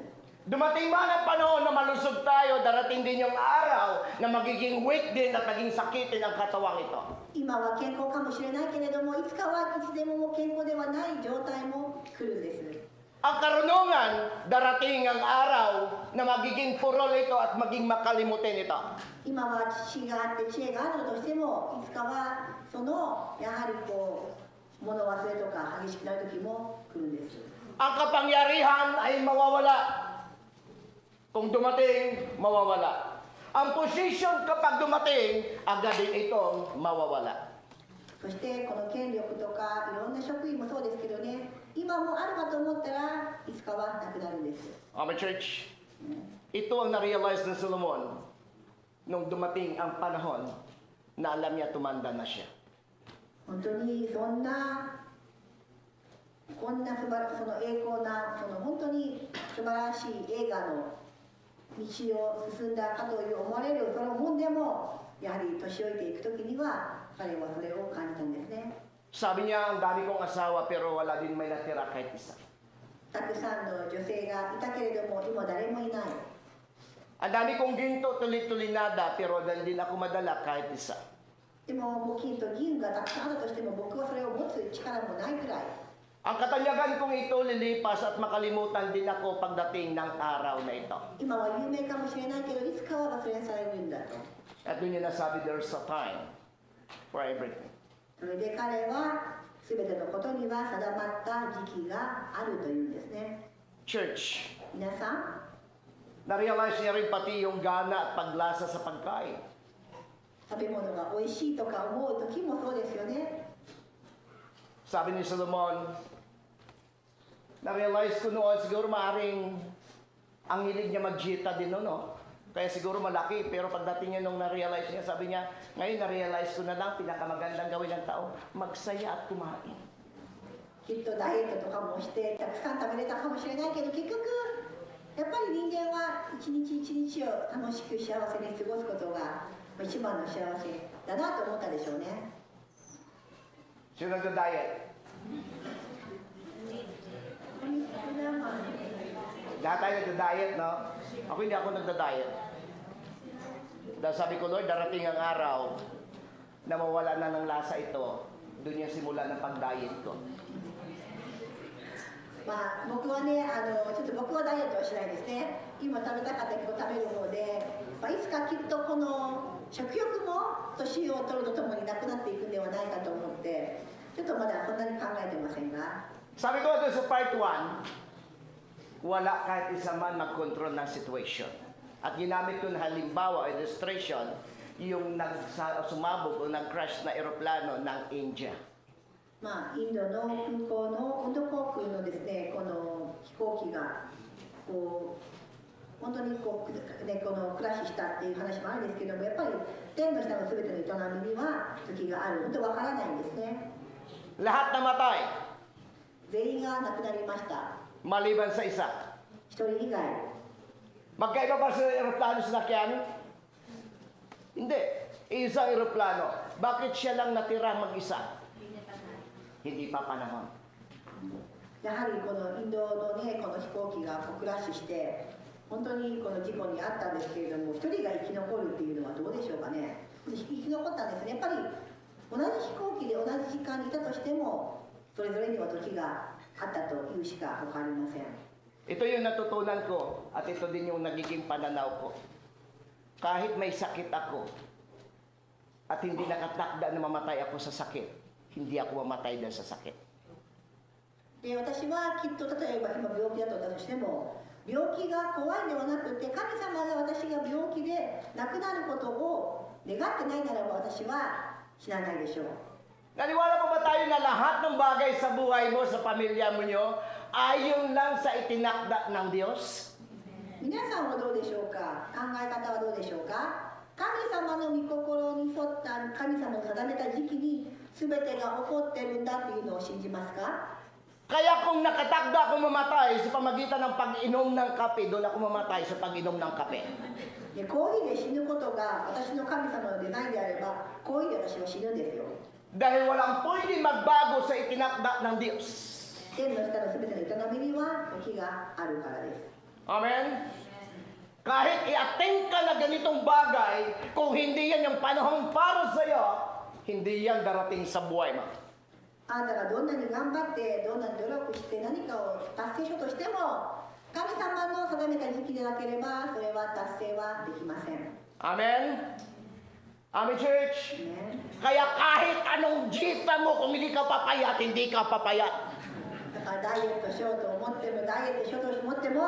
Dumating man ang panahon na malusog tayo, darating din yung araw na magiging weak din at maging sakitin ang katawang ito. 今は健康かもしれないけれども、いつかはいつでももう健康ではない状態も来るんです。 Ang karunungan, darating ang araw na magiging purol ito at maging makalimutin ito. 今は知があって知恵があるとしても、いつかはそのやはりこう物忘れとか激しくなる時も来るんです。 Ang kapangyarihan ay mawawala. Kung dumating, mawawala. Ang posisyon kapag dumating, agad din itong mawawala. そしてこの権力とかいろんな職員もそうですけどね、今もあるかと思ったらいつかはなくなるんです。 Ama Church, ito ang na-realize ng Solomon nung dumating ang panahon na alam niya tumanda na siya. 本当にそんなこんな素晴らその栄光なその本当に素晴らしい映画の道を進んだかという思われるその本でもやはり年老いていく時には彼はそれを感じたんですね。 Sabi niya, ang dami kong asawa pero wala din may natira kahit isa. たくさんの女性がいたけれども今誰もいない。 Ang dami kong ginto, tulit-tulinada pero din ako madala kahit isa. でももう金と銀がたくさんあるとしても僕はそれを持つ力もないくらい。 Ang katanyagan kong ito lilipas at makalimutan din ako pagdating ng araw na ito. 今は有名かもしれないけどいつかは忘れされるんだと。 At doon niya nasabi, there's a time for everything. それで彼は全てのことには定まった時期があるというんですね。 Church, 皆さん、 na-realize niya rin pati yung gana at paglasa sa pagkain. 食べ物が美味しいとか思う時もそうですよね。 Sabi ni Solomon, na-realize ko noon, siguro maaaring ang hilig niya mag-jita din noon, no? Kaya siguro malaki, pero pagdating niya nung na-realize niya, sabi niya, ngayon na-realize ko na lang, pinakamagandang gawin ng tao, magsaya at kumain. きっとダイエットとかもしてたくさん食べれたかもしれないけど結局やっぱり人間は一日一日を楽しく幸せに過ごすことが一番の幸せだなと思ったでしょうね。 Sino nagda-diet? Lahat tayo nagda-diet, no? Ako hindi ako nagda-diet. Dahil sabi ko, Lord, darating ang araw na mawala na ng lasa ito. Doon yung simula ng pag-diet ko. まあ僕はねちょっと僕はダイエットはしないですね。今食べたかったけど食べる方で、まあ、いつかきっとこの食欲も年を取るとともになくなっていくんではないかと思ってちょっとまだそんなに考えてませんが。 Sabi ko doon sa part 1, wala kahit isa man mag-control ng situation. At ginamit ko na halimbawa, illustration, yung sumabog o nag-crash na eroplano ng India. まあインドの空港のインド航空のですねこの飛行機がこう本当にこう、ね、このクラッシュしたっていう話もあるんですけどもやっぱり天の下の全ての営みには時がある本当わからないんですね。 Lahat namatay, 全員が亡くなりました。 maliban sa isa. 一人以外。 Magkaiba ba sa eroplano sinakyan? Hindi. Isang eroplano. Bakit siya lang natira mag-isa? Hindi pa panahon. やはりこのインドのねこの飛行機がクラッシュして本当にこの事故にあったんですけれども一人が生き残るっていうのはどうでしょうかね。生き残ったんですね。やっぱり同じ飛行機で同じ時間にいたとしてもそれぞれには時があったというしか他ありません。 Ito yung natutunan ko at ito din yung nagiging pananaw ko. Kahit may sakit ako at hindi nakatakda na mamatay ako sa sakit, hindi ako mamatay dahil sa sakit. で私はきっと例えば今病気だったとしても病気が怖いではなくて神様が私が病気で亡くなることを願ってないならば私は死なないでしょう。 Naniwala po ba tayo na lahat ng bagay sa buhay mo, sa pamilya mo nyo, ayon lang sa itinakda ng Diyos? 皆さんはどうでしょうか。考え方はどうでしょうか。神様の御心に沿った神様の定めた時期に全てが起こってるんだっていうのを信じますか。 Kaya kung nakatakda ako mamatay sa pamagitan ng pag-inom ng kape, doon ako mamatay sa pag-inom ng kape. でコーヒーで死ぬことが私の神様のデザインであればコーヒーで私は死ぬんですよ。 Dahil walang pwede magbago sa itinakda ng Diyos. 天の下の全ての営みには時があるからです。Amen? Kahit i-attempt ka na ganitong bagay, kung hindi yan yung panahon para sa'yo, hindi yan darating sa buhay mo. あなたがどんなに頑張ってどんなに努力して何かを達成しようとしても神様の定めた時期でなければそれは達成はできません。 Amen? Amen, church? ね Kaya kahit anong jita mo, kung hindi ka papayat, hindi ka papayat. だからダイエットしようと思ってもダイエットしようと思っても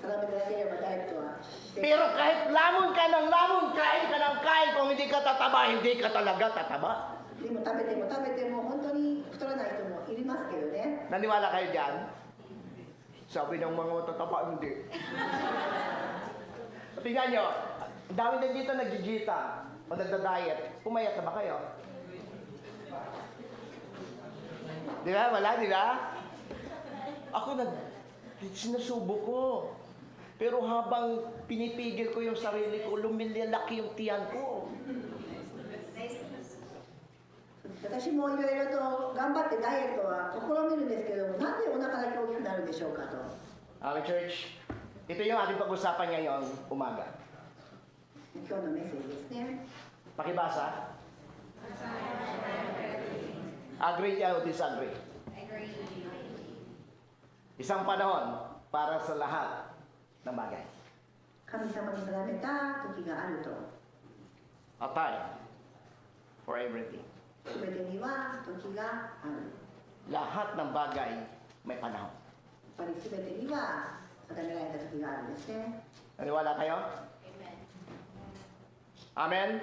定めてなければダイエットはして Pero kahit lamon ka ng lamon, kain ka ng kain, kung hindi ka tataba, hindi ka talaga tataba. でも食べても本当に太らない人もいますけどね。 Naniwala kayo dyan? Sabi ng mga matataba, hindi. Tingnan nyo, ang dami din dito nag-jita o nagda-diet. Pumayat na ba kayo? Di ba? Wala, di ba? Ako sinusubo ko. Pero habang pinipigil ko yung sarili ko, lumilaki yung tiyan ko. 私もいろいろと頑張ってダイエットは試みるんですけども、なんでお腹だけ大きくなるんでしょうかと。 Okay, church. Ito yung ating pag-usapan ngayong umaga. 今日のメッセージですね。 Pakibasa. Agree o disagree? Isang panahon para sa lahat ng bagay. 神様に定めた時があると。 A time for everything. すべてには時がある。 Lahat ng bagay may panahon. やっぱりすべてには定められた時があるんですね。 Naniwala kayo? Amen?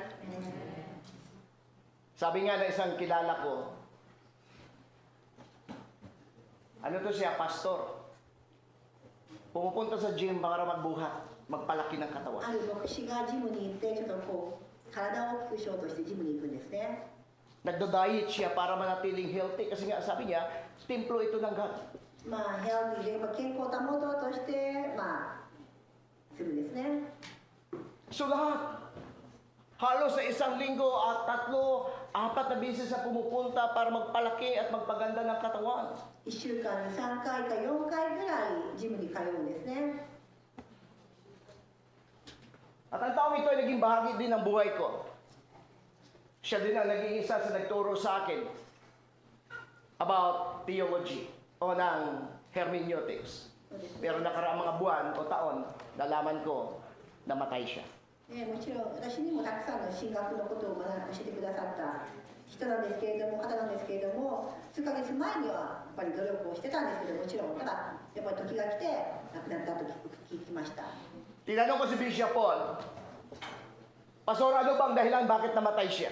Sabi nga ng isang kilala ko, ano to siya, pastor. Pumupunta sa gym para magbuhat, magpalaki ng あ katawan. る牧師がジムに行ってちょっとこう体を大きくしようとしてジムに行くんですね。 Nagdo-diet siya para manatiling healthy kasi nga sabi niya, templo ito ng God. まあヘルティーで健康を保とうとしてまあするんですね。 So lahat, halos sa isang linggo at 4 na beses na pumupunta para magpalaki at magpaganda ng katawan. 1週間に3回か4回ぐらいジムに通うんですね。 At ang taong ito ay naging bahagi din ng buhay ko. Siya din ang naging isa sa nagturo sa akin about theology o ng hermeneutics. Pero nakaraang mga buwan o taon, nalaman ko na matay siya. もちろん私にもたくさんの神学のことを教えてくださった人なんですけれども、方なんですけれども、数ヶ月前にはやっぱり努力をしてたんですけど、もちろんただやっぱり時が来て亡くなったと聞きました。 Tinanong ko si Bishop Paul, Pastor, ano bang dahilan bakit namatay siya?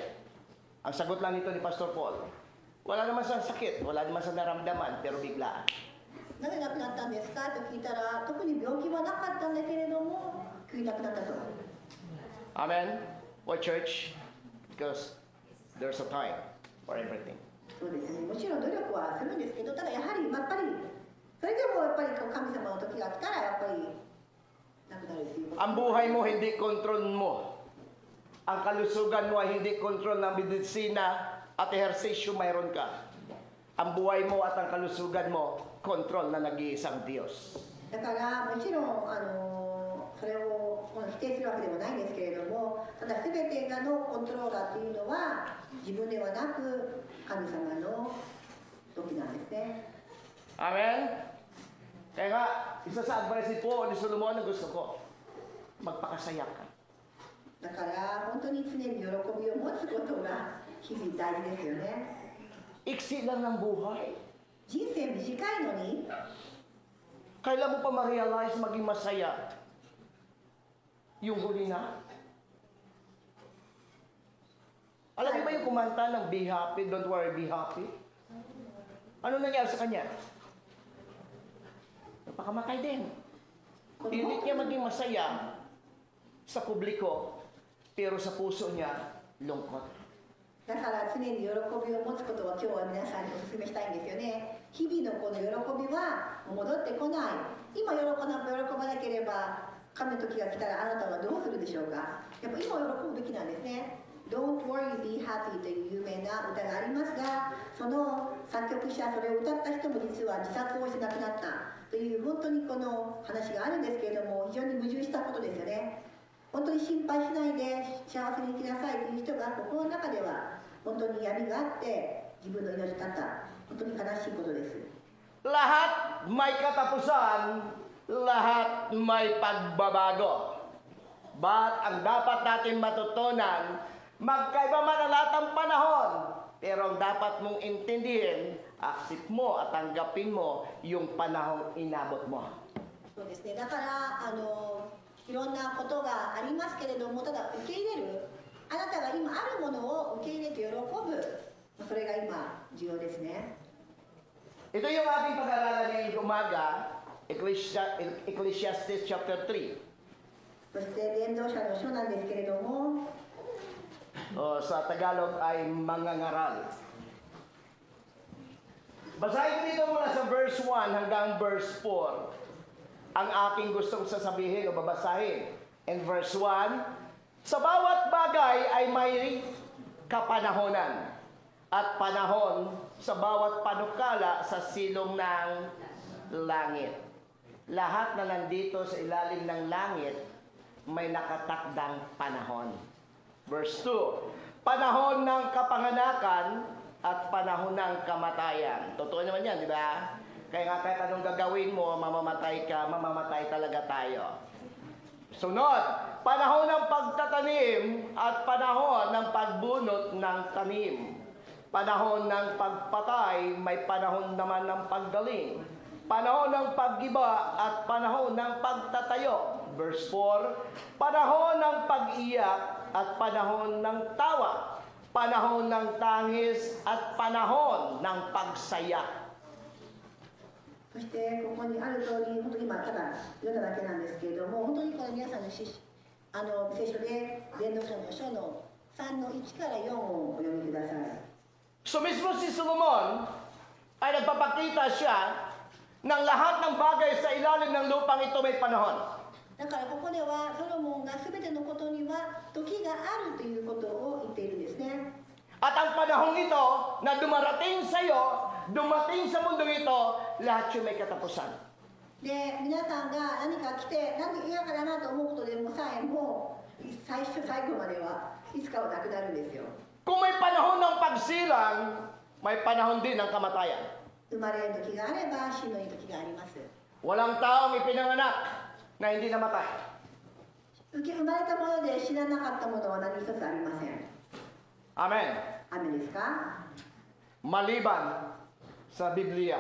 Ang sagot lang nito ni Pastor Paul, wala naman sa sakit, wala naman sa naramdaman, pero biglaan. なぜ亡くなったんですかと聞いたら、特に病気はなかったんだけれども、急に亡くなったと。 Amen? Why church? Because there's a time for everything. そうですね、もちろん努力はするんですけど、ただやはり、やっぱり、それでもやっぱり神様の時が来たら、やっぱり亡くなるっていうこと。 Ang buhay mo hindi kontrol mo. Ang kalusugan mo ay hindi kontrol ng medisina at ehersisyo mayroon ka. Ang buhay mo at ang kalusugan mo, kontrol na nag-iisang Diyos. だからもちろんそれを否定するわけでもないんですけれども、ただ全てがのコントローラーというのは自分ではなく神様の時なんですね。 Amen? Kaya nga, isa sa advice ni po ni Solomon na gusto ko, magpakasaya ka. だから本当に常に喜びを持つことが日々大事ですよね。 Iksi lang ng buhay. 人生短いのに Kailan mo pa ma-realize maging masaya yung huli na? Alam niyo ba yung kumanta ng Be Happy, Don't Worry, Be Happy? Ano nangyari sa kanya? Napakamatay din. Pilit niya maging masaya sa publiko, pero sa puso niya, lungkot. だから常に喜びを持つことは今日は皆さんにお勧めしたいんですよね。日々のこの喜びは戻ってこない。今喜ばなければ神の時が来たらあなたはどうするでしょうか。やっぱ今喜ぶべきなんですね。Don't worry, be happy という有名な歌がありますが、その作曲者、それを歌った人も実は自殺をして亡くなった。という本当にこの話があるんですけれども、非常に矛盾したことですよね。本当に心配しないで幸せに生きなさいという人が心の中では本当に闇があって自分の命を絶った、本当に悲しいことです。 Lahat may katapusan, lahat may pagbabago. Ba't ang dapat natin matutunan, magkaiba man ang lahat ng panahon, pero ang dapat mong intindihin, accept mo at tanggapin mo yung panahong inabot mo. そうですね、だからいろんなことがありますけれども、ただ受け入れる、あなたが今あるものを受け入れて喜ぶ、それが今重要ですね。 Ito yung ating pag-aaralan ngayong umaga, Ecclesiastes chapter 3. そして伝道者の書なんですけれども、 Sa Tagalog ay mangangaral. Basahin ko dito muna sa verse 1 hanggang verse 4 ang aking gustong sasabihin o babasahin. In verse 1, sa bawat bagay ay may kapanahonan at panahon sa bawat panukala sa silong ng langit. Lahat na nandito sa ilalim ng langit may nakatakdang panahon. Verse 2, panahon ng kapanganakan at panahon ng kamatayan. Totoo naman yan, di ba? Kaya nga kahit anong gagawin mo, mamamatay ka, mamamatay talaga tayo. Sunod, panahon ng pagtatanim at panahon ng pagbunot ng tanim. Panahon ng pagpatay, may panahon naman ng paggaling. Panahon ng paggiba at panahon ng pagtatayo. Verse 4, panahon ng pag-iyak at panahon ng tawa. Panahon ng tangis at panahon ng pagsaya. そしてここにある通り、本当に今ただ読んだだけなんですけれども、本当にこの皆さんの聖書で伝道者の書の3の1から4をお読みください。 So mismo si Solomon ay nagpapakita siya ng lahat ng bagay sa ilalim ng lupang ito may panahon. だからここではソロモンが全てのことには時があるということを言っているんですね。 At ang panahon ito na dumarating sa iyo, dumating sa mundo ito, lahat yung may katapusan. で、皆さんが何か来て、なんで嫌かだなと思うことでもさえも、最初最後まではいつかはなくなるんですよ。 Kung may panahon ng pagsilang, may panahon din ng kamatayan. 生まれる時があれば死の時があります。 Walang taong ipinanganak na hindi namatay. 生まれたもので死ななかったものは何一つありません。 Amen. 雨ですか？ Maliban sa Biblia.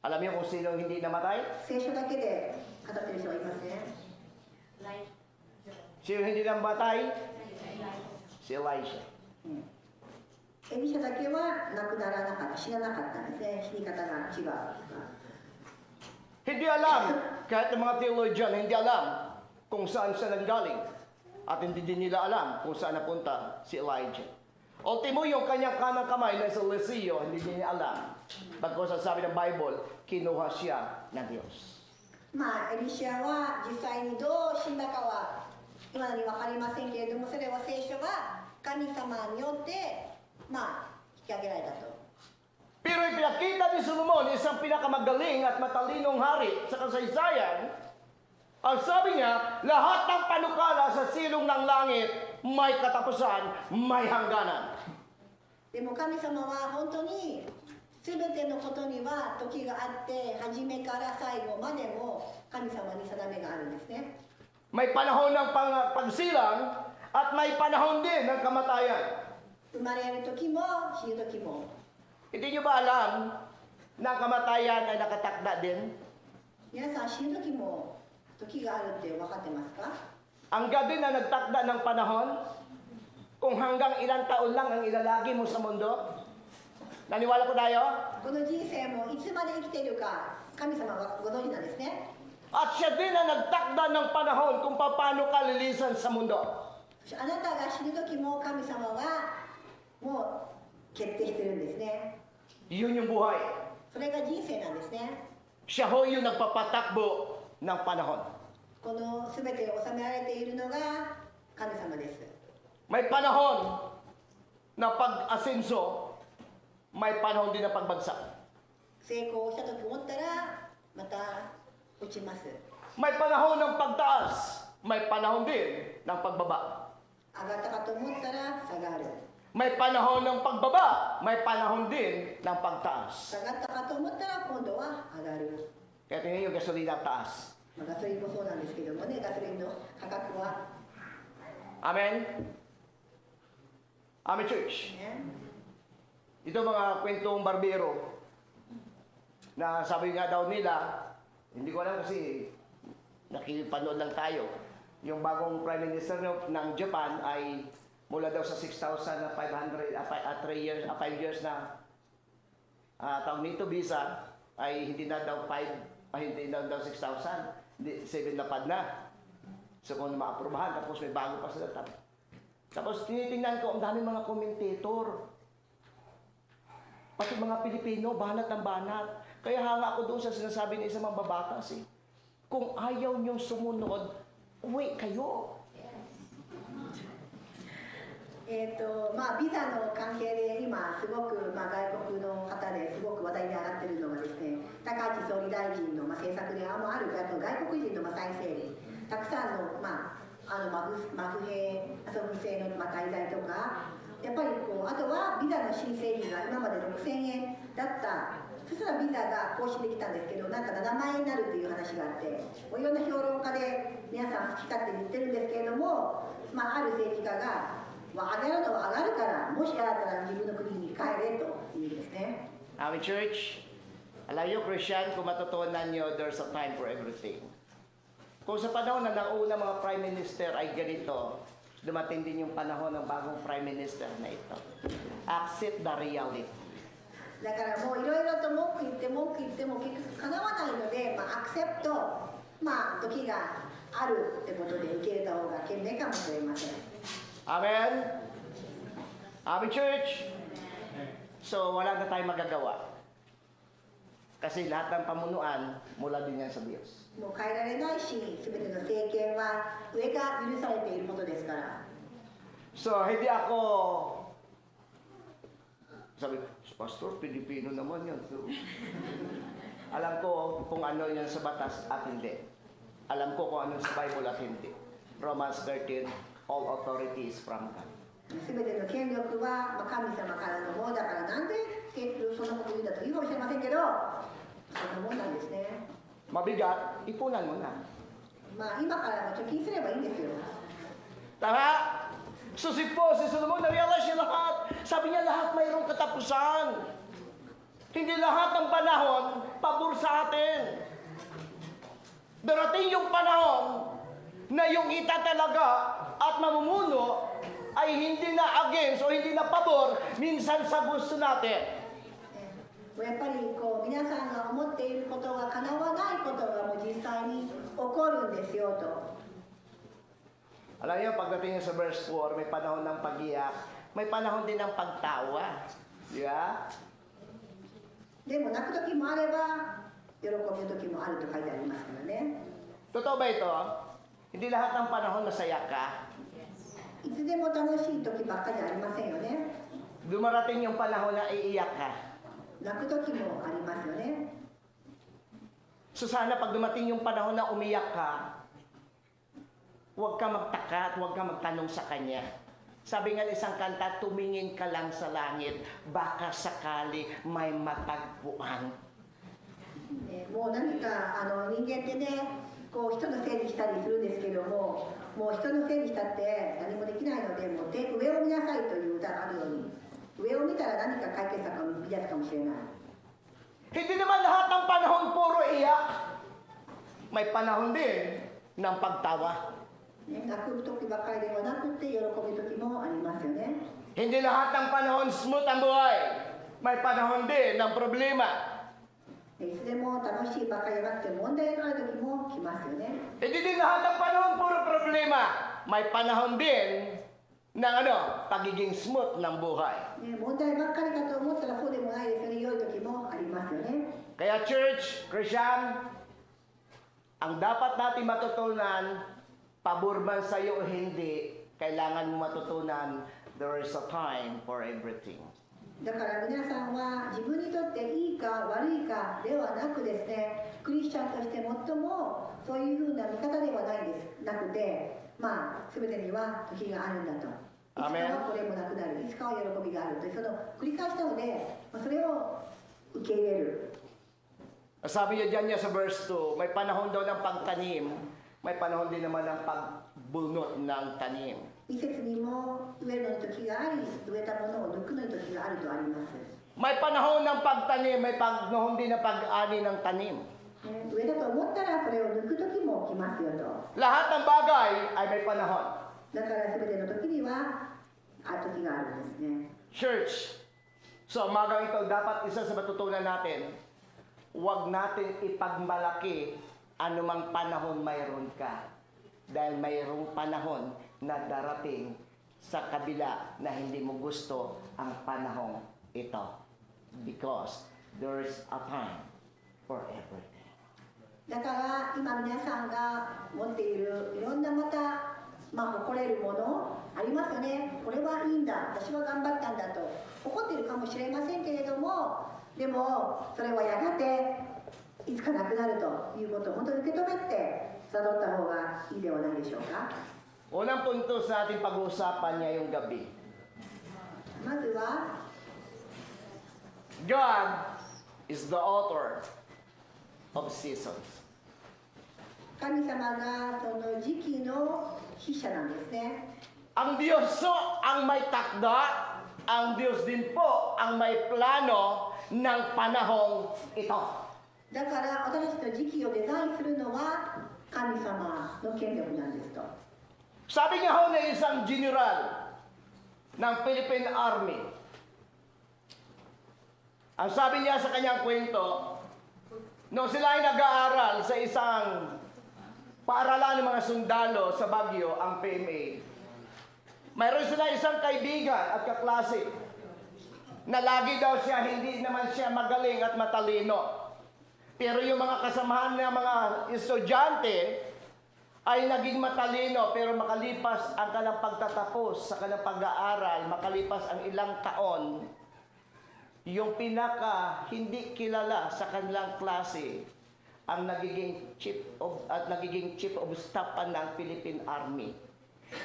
Alam niyo kung sino hindi namatay? 聖書だけで語ってる人はいません。 Sino hindi namatay? Si Elijah. エリシャだけは亡くならなかった、死ななかったんですね。死に方が違う。 Hindi alam, kahit ng mga theologian, hindi alam kung saan siya nanggaling. At hindi din nila alam kung saan napunta si Elijah. Ultimo yung kanyang kanang kamay na sa Eliseo, hindi din niya alam. Bagkos ang sabi ng Bible, kinuha siya ng Diyos. まあエリシャは実際にどう死んだかは今に分かりませんけれども、それは聖書が神様によってまあ引き上げられたと。 Pero ipinakita ni Solomon, isang pinakamagaling at matalinong hari sa kasaysayan, ang sabi niya, lahat ng panukala sa silong ng langit may katapusan, may hangganan. でも神様は本当に全てのことには時があって、初めから最後までも神様に定めがあるんですね。 May panahon ng pagsilang at may panahon din ng kamatayan. 生まれる時も死ぬ時も。 Hindi nyo ba alam na kamatayan ay nakatakda din? 皆さん死ぬ時も時があるって分かってますか？ Ang gabi na nagtakda ng panahon, kung hanggang ilang taon lang ang ilalagi mo sa mundo, naniwala po tayo? この人生もいつまで生きているか神様はご存知なんですね。 At siya din na nagtakda ng panahon kung paano ka lilisan sa mundo. あなたが死ぬ時も神様はもう決定してるんですね。 Yun yung buhay. それが人生なんですね。 Siya ho yung nagpapatakbo ng panahon. この全てを収められているのが神様です。 May panahon na pag-asenso, may panahon din na pagbagsak. 成功したと思ったらまた落ちます。 May panahon ng pagtaas, may panahon din ng pagbaba. 上がったかと思ったら下がる。 May panahon ng pagbaba, may panahon din ng pagtaas. 下がったかと思ったら今度は上がる。 Kaya tingnan yung gasolina taas. まあ、ガソリンもそうなんですけどもね、ガソリンの価格は、 Amen? Amen, church. ね、 Ito mga kwentong barbero na sabi nga daw nila, hindi ko alam kasi nakipanood lang tayo. Yung bagong Prime Minister ng Japan ay mula daw sa 6,500 5 years na tawag nito visa ay hindi na daw 6,000, 7 lapad na. So kung maaprubahan, tapos may bago pa sila. Tapos tinitingnan ko, ang dami mga commentator. Pati mga Pilipino, banat ng banat. Kaya hanga ako doon sa sinasabi ng isang mambabatas eh. Kung ayaw niyong sumunod, uwi kayo. まあ、ビザの関係で今すごく、まあ、外国の方ですごく話題に上がっているのがですね、高市総理大臣の、まあ、政策である外国人の、まあ、再生理、たくさんの、まあ、不平、不正の、まあ、滞在とか、やっぱりこうあとはビザの申請費が今まで6000円だった、そしたらビザが更新できたんですけど、なんか7万円になるっていう話があって、もういろんな評論家で皆さん好き勝手に言ってるんですけれども、まあ、ある政治家が、まあ、上がるのは上がるから、もし嫌だったら自分の国に帰れというんですね。Amen, church. Alam niyo, Christian, kung matutunan niyo, there's a time for everything. Kung sa panahon na nauna mga prime minister ay ganito, dumating din yung panahon ng bagong prime minister na ito. Accept the reality. だからもういろいろと文句言っても結局かなわないので、まあ、アクセプト、まあ、時があるってことで受け入れた方が賢明かもしれません。 Amen? Amen, church? So, wala na tayong magagawa. Kasi lahat ng pamunuan, mula din yan sa Diyos. もう変えられないし、すべての政権は上が許されていることですから。 So, hindi ako... Sabi, Pastor, Pilipino naman yan. So, alam ko kung ano yan sa batas at hindi. Alam ko kung ano sa Bible at hindi. Romans 13, all authority is from God. すべての権力はまあ神様からのものだから、なんでそんなこと言うんだと言うかもしれませんけど、そんなもんなんですね。 Mabigat, ipunan mo na. まあ今から貯金すればいいんですよ。 Tama? So si Solomon, na-realize niya lahat. Sabi niya lahat mayroong katapusan. Hindi lahat ng panahon pabor sa atin. Darating yung panahon na yung itatalaga at mamumuno ay hindi na against o hindi na pabor minsan sa gusto natin. やっぱりこう皆さんが思っていることが叶わないことがもう実際に起こるんですよと。 Alam niyo, pagdating niyo sa verse 4, may panahon ng pag-iyak, may panahon din ng pagtawa. Di ba? でも泣く時もあれば喜ぶ時もあると書いてありますからね。 Totoo ba ito? Hindi lahat ng panahon masaya ka. いつでも楽しい時ばっかりじゃありませんよね。 Dumarating yung panahon na iiyak ka. 泣く時もありますよね。 So sana pag dumating yung panahon na umiyak ka, huwag ka magtaka at huwag ka magtanong sa Kanya. Sabi nga ng isang kanta, tumingin ka lang sa langit, baka sakali may matagpuan. もう何か人間ってね、こう人のせいにしたりするんですけども、もう人のせいにしたって何もできないので、もう上を見なさいという歌があるように、上を見たら何か解決策を見出すかもしれない。 Hindi naman lahat ng panahon puro iyak. May panahon din ng pagtawa. ね、泣く時ばかりではなくて喜ぶ時もありますよね。 Hindi lahat ng panahon smooth ang buhay. May panahon din ng problema. いつでも楽しいばかりじゃなくて問題がある時も来ますよね。 Hindi din lahat ng panahon puro problema. May panahon din ng pagiging smooth ng buhay. ね、問題ばっかりかと思ったらそうでもないですよね。良い時もありますよね。 Kaya church, Christian, ang dapat natin matutunan, pabor man sa iyo o hindi, kailangan mo matutunan, there is a time for everything. だから皆さんは自分にとっていいか悪いかではなくですね、クリスチャンとして最もそういうふうな見方ではないですなくて、まあ全てには時があるんだと。いつかはこれもなくなる、いつかは喜びがあるという、その繰り返したので、それを受け入れる。 Sabi niya dyan niya sa verse 2, may panahon daw ng pagtanim, may panahon din naman ng pagbunot ng tanim. 一節にも植えるのに時があり、植えたものを抜くのに時があるとあります。 May panahon ng pagtanim, may panahon din ng pag-ani ng tanim. 植えたと思ったらそれを抜く時も来ますよと。 Lahat ng bagay ay may panahon. だから全ての時には時があるんですね。 Church, so umagang ito, dapat isa sa matutunan natin, huwag natin ipagmalaki anumang panahon mayroon ka. Dahil mayroong panahon na darating sa kabila na hindi mo gusto ang panahong ito. Because there's a time for everything. だから今皆さんが持っているいろんなまた、誇れるものありますよね。これはいいんだ、私は頑張ったんだと怒っているかもしれませんけれども、でもそれはやがていつかなくなるということを本当に受け止めて悟った方がいいではないでしょうか。 Unang punto sa ating pag-uusapan ngayong gabi. まずは God is the author of seasons. 神様がその時期の筆者なんですね。 Ang Diyos so ang may takda, ang Diyos din po ang may plano ng panahong ito. だから私たちの時期をデザインするのは神様の権力なんですと。 Sabi nga ho ng isang general ng Philippine Army, ang sabi niya sa kanyang kwento, nung sila ay nag-aaral sa isang paaralan ng mga sundalo sa Baguio, ang PMA, mayroon sila isang kaibigan at kaklase na lagi daw siya, hindi naman siya magaling at matalino. Pero yung mga kasamahan ng mga estudyante ay naging matalino, pero makalipas ang kanilang pagtatapos sa kanilang pag-aaral, makalipas ang ilang taon, yung pinaka hindi kilala sa kanilang klase ang nagiging chief of staff ng Philippine Army.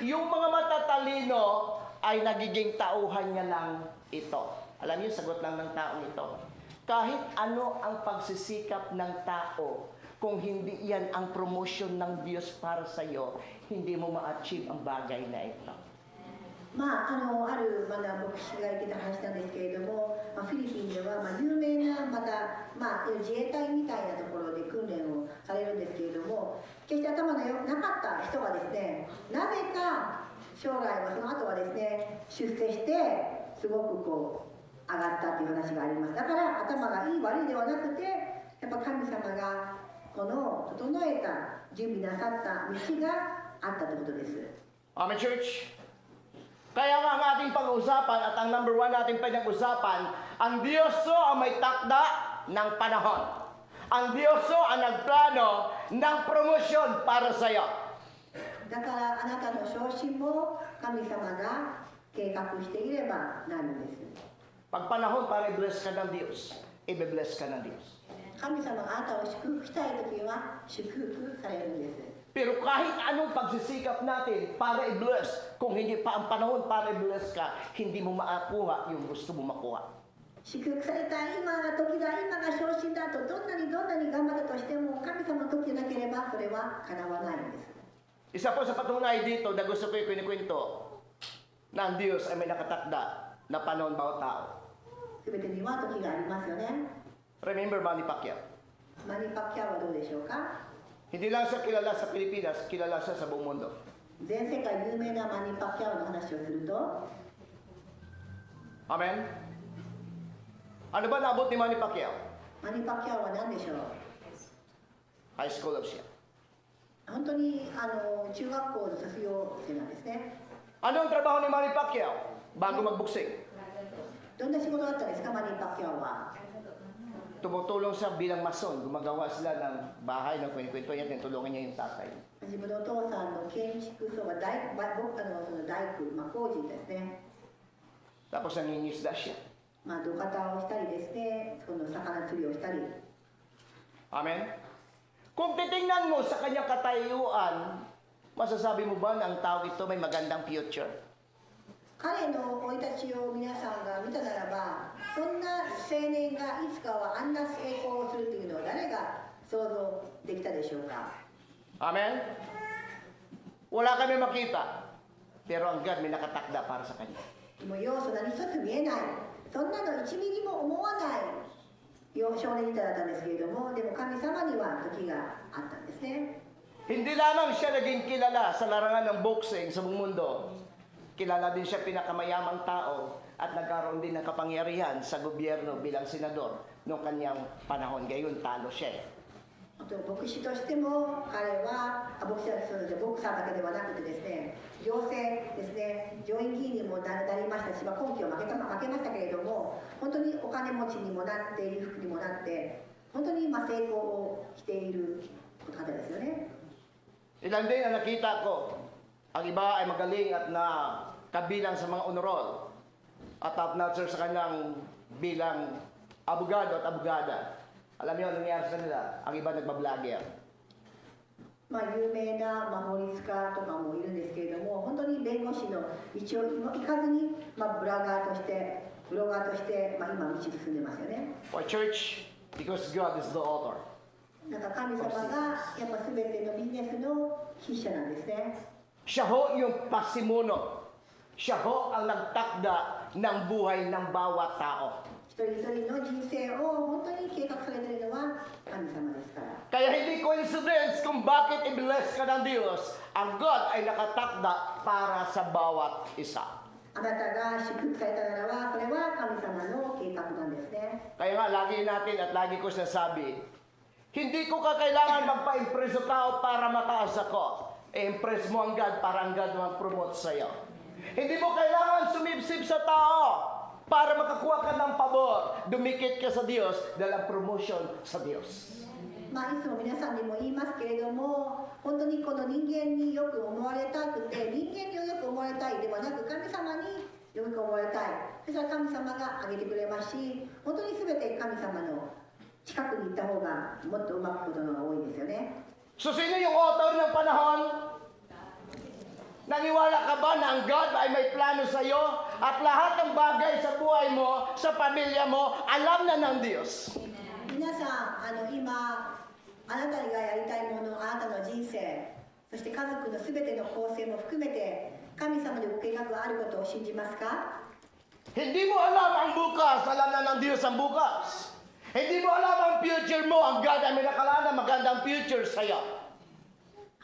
Yung mga matatalino ay nagiging tauhan niya lang ito. Alam niyo, sagot lang ng taong ito. Kahit ano ang pagsisikap ng tao, kung hindi yan ang promotion ng Diyos para sa iyo, hindi mo ma-achieve ang bagay na ito. ある牧師が言ってた話なんですけれども、フィリピンでは有名な自衛隊みたいなところで訓練をされるんですけれども、決して頭のなかった人がですね、なぜか将来はその後はですね、出世してすごく上がったっていう話があります。だから頭がいい悪いではなくて、やっぱ神様がこの整えた準備なさった道があったということです。 Amen, church? Kaya nga ang ating pag-uusapan at ang number one nating pinag-usapan, ang Diyoso ang may takda ng panahon. Ang Diyoso ang nagplano ng promosyon para sa iyo. だからあなたの昇進も神様が計画していればなるんです。 Pag panahon para i-bless ka ng Diyos, i-bless ka ng Diyos. 神様があなたを祝福したいときは祝福されるんです。 Pero kahit anong pagsisikap natin para i-bless, kung hindi pa ang panahon para i-bless ka, hindi mo makakuha yung gusto mo makuha. 祝福された今が時だ、今が昇進だとどんなに頑張ったとしても神様の時でなければそれは叶わないんです。 Isa po sa patunay dito na gusto ko ikinikwento na ang Diyos ay may nakatakda na panahon bawat tao. すべてには時がありますよね。 Remember Manny Pacquiao. マニパッキャオはどうでしょうか。 Hindi lang siya kilala sa Pilipinas, kilala siya sa buong mundo. 全世界有名なマニパッキャオの話をすると、 Amen? Ano ba naabot ni Manny Pacquiao? マニパッキャオは何でしょう。 High scholar siya. 本当に中学校の卒業生なんですね。 Ano ang trabaho ni Manny Pacquiao bago magbuksing? どんな仕事だったんですか、マニパッキャオは。 Tumutulong siya bilang mason. Gumagawa sila ng bahay ng kwento niya, tinutulungan niya yung tatay. 自分のお父さんの建築その大工、工事ですね。 Tapos nangingisda siya. 土方をしたりですね、その魚釣りをしたり。 Amen? Kung titingnan mo sa kanyang katayuan, masasabi mo ba na ang tao ito may magandang future? 彼の生い立ちを皆さんが見たならば、そんな青年がいつかはあんな成功をするというのを誰が想像できたでしょうか。 Amen? Wala kami makita, pero ang God may nakatakda para sa kanya. もう要素何一つ見えない、そんなの1ミリも思わない少年時代だったんですけれども、でも神様には時があったんですね。 Hindi lamang siya naging kilala sa larangan ng boxing sa buong mundo. Kilala din siya pinakamayamang tao at nagkaroon din ng kapangyarihan sa gobyerno bilang senador noong kanyang panahon. Gayon, talo siya. あと牧師としても彼は牧師はそうですボクサーだけではなくてですね、行政ですね、上院議員にもなりましたし、今期を負けましたけれども、本当にお金持ちにもなって、裕福にもなって、本当に成功をしている方ですよね。 Ilan din ang nakita ko. Ang iba ay magaling at na kabilang sa mga honorol at top-notcher sa kanyang bilang abogado at abogada. Alam niyo ano nangyari sa kanila? Ang iba nagbablogger. 有名な法律家とかもいるんですけれども、本当に弁護士の道を行かずに、ブロガーとして、今道進んでますよね。 For church, because God is the author. なんか神様がやっぱ全てのビジネスの筆者なんですね。 Siya ho yung pasimuno. Siya ho ang nagtakda ng buhay ng bawat tao. 一人一人の人生を本当に計画されているのは神様ですから。 Kaya hindi coincidence kung bakit i-bless ka ng Diyos. Ang God ay nakatakda para sa bawat isa. あなたが祝福されたならば、それは神様の計画なんですね。 Kaya nga, lagi natin at lagi ko sinasabi, hindi ko kailangan magpa-impress sa tao para mataas ako. I-impress mo ang God para ang God mag-promote sa'yo. Hindi mo kailangan sumipsip sa tao para makakuha ka ng pabor. Dumikit ka sa Diyos dahil ang promotion sa Diyos. いつも皆さんにも言いますけれども、本当にこの人間によく思われたくて、人間によく思われたいではなく、神様によく思われたい。そしたら神様があげてくれますし、本当に全て神様の近くに行った方がもっとうまくいくことが多いんですよね。 So sino yung author ng panahon? Naniwala ka ba na ang God ay may plano sa iyo at lahat ng bagay sa buhay mo, sa pamilya mo, alam na ng Diyos? 皆さん、今あなたがやりたいもの、あなたの人生、そして家族のすべての構成も含めて神様のご計画があることを信じますか？ Hindi mo alam ang bukas, alam na ng Diyos ang bukas. Hindi mo alam ang future mo, ang God ay may nakalaan na magandang future sa iyo.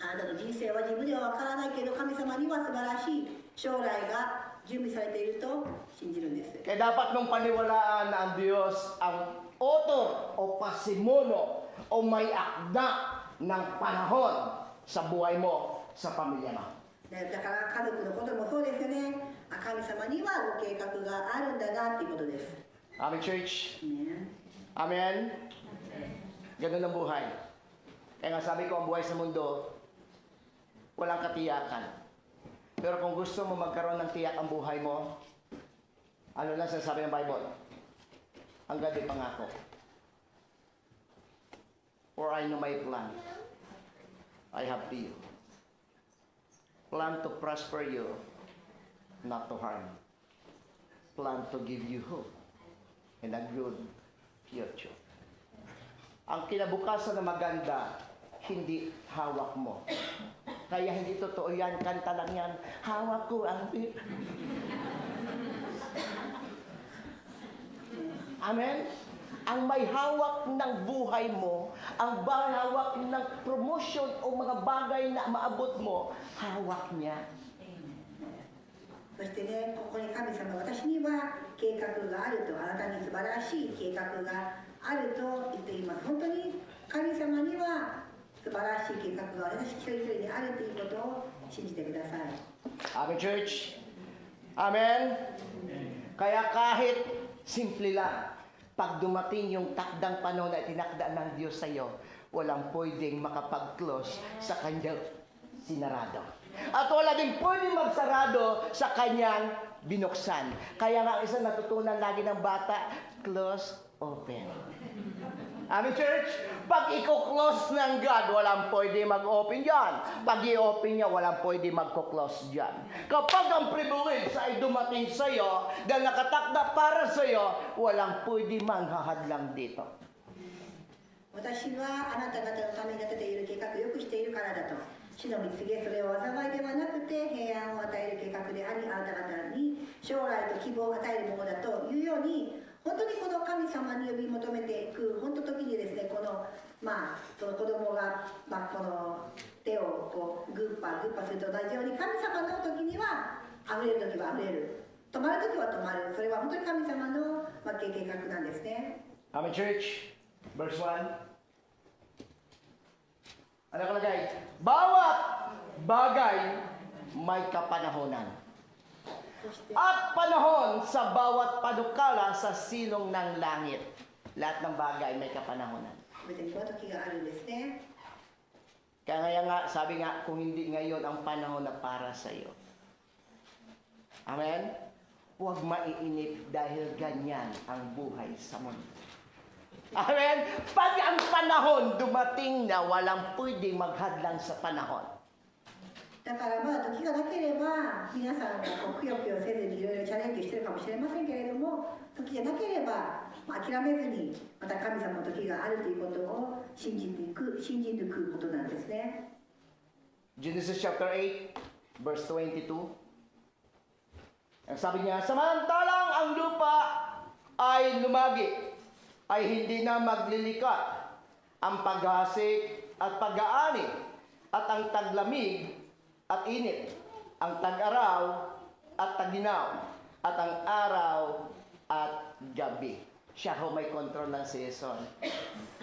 あなたの人生は自分ではわからないけど、神様には素晴らしい将来が準備されていると信じるんです。 Kaya dapat mong paniwalaan na ang Diyos ang author o pasimuno o may akda ng panahon sa buhay mo, sa pamilya mo. だから家族のこともそうですよね。神様にはご計画があるんだなっていうことです。 Amen, church? ね、 Amen? Ganun ang buhay. Kaya nga sabi ko, ang buhay sa mundo, walang katiyakan. Pero kung gusto mo magkaroon ng tiyak ang buhay mo, ano lang sinasabi ng Bible? Ang God ay pangako. For I know my plan. I have to you. Plan to prosper you, not to harm you. Plan to give you hope and a good future. Ang kinabukasan na maganda, hindi hawak mo. Kaya hindi totoo yan, kanta lang yan, hawak ko ang... Amen? Ang may hawak ng buhay mo, ang hawak ng promotion o mga bagay na maabot mo, hawak niya. そしてね、ここに神様、私には計画があると、あなたに素晴らしい計画があると言っています。本当に神様には素晴らしい計画が私一人一人にあるということを信じてください。 Amen, church? Amen? Kaya kahit simple lang, pag dumating yung takdang panahon na tinakda ng Diyos sa iyo, walang pwedeng makapag-close sa kanyang sinarado. At wala din pwedeng magsarado sa kanyang binuksan. Kaya nga isa natutunan lagi ng bata, close, open. Amen, church? Pag i-close ng God, walang pwede mag-open dyan. Pag i-open niya, walang pwede mag-close dyan. Kapag ang privilege ay dumating sa'yo, dahil nakatakda para sa'yo, walang pwede manghahadlang dito. 私はあなた方のために立てている計画をよくしているからだと。主の見告げ、それは災いではなくて平安を与える計画であり、あなた方に将来と希望を与えるものだというように、本当にこの神様に呼び求めていく、本当時にですね、このその子供が、この手をこうグッパすると同じように、神様の時には溢れる時は溢れる、止まる時は止まる、それは本当に神様の計画なんですね。 Amen, church? Verse 1. Ano nakalagay? Bawat bagay may kapanahonan. At panahon sa bawat panukala sa silong ng langit. Lahat ng bagay may kapanahonan. 全てには時があるんですね。 Kaya nga, sabi nga, kung hindi ngayon ang panahon na para sa iyo. Amen? Huwag maiinip dahil ganyan ang buhay sa mundo. Amen? Pag ang panahon dumating na, walang pwedeng maghadlang sa panahon. だから時がなければ皆さんがくよくよせずにいろいろチャレンジしてるかもしれませんけれども、時がなければ諦めずにまた神様の時があるということを信じ抜くことなんですね。 Genesis chapter 8, verse 22. Ang sabi niya, samantalang ang lupa ay lumagi, ay hindi na maglilikat ang paghasik at pag-aani at ang taglamig at init, ang tag-araw at taginaw, at ang araw at gabi. Siya ho may control ng season.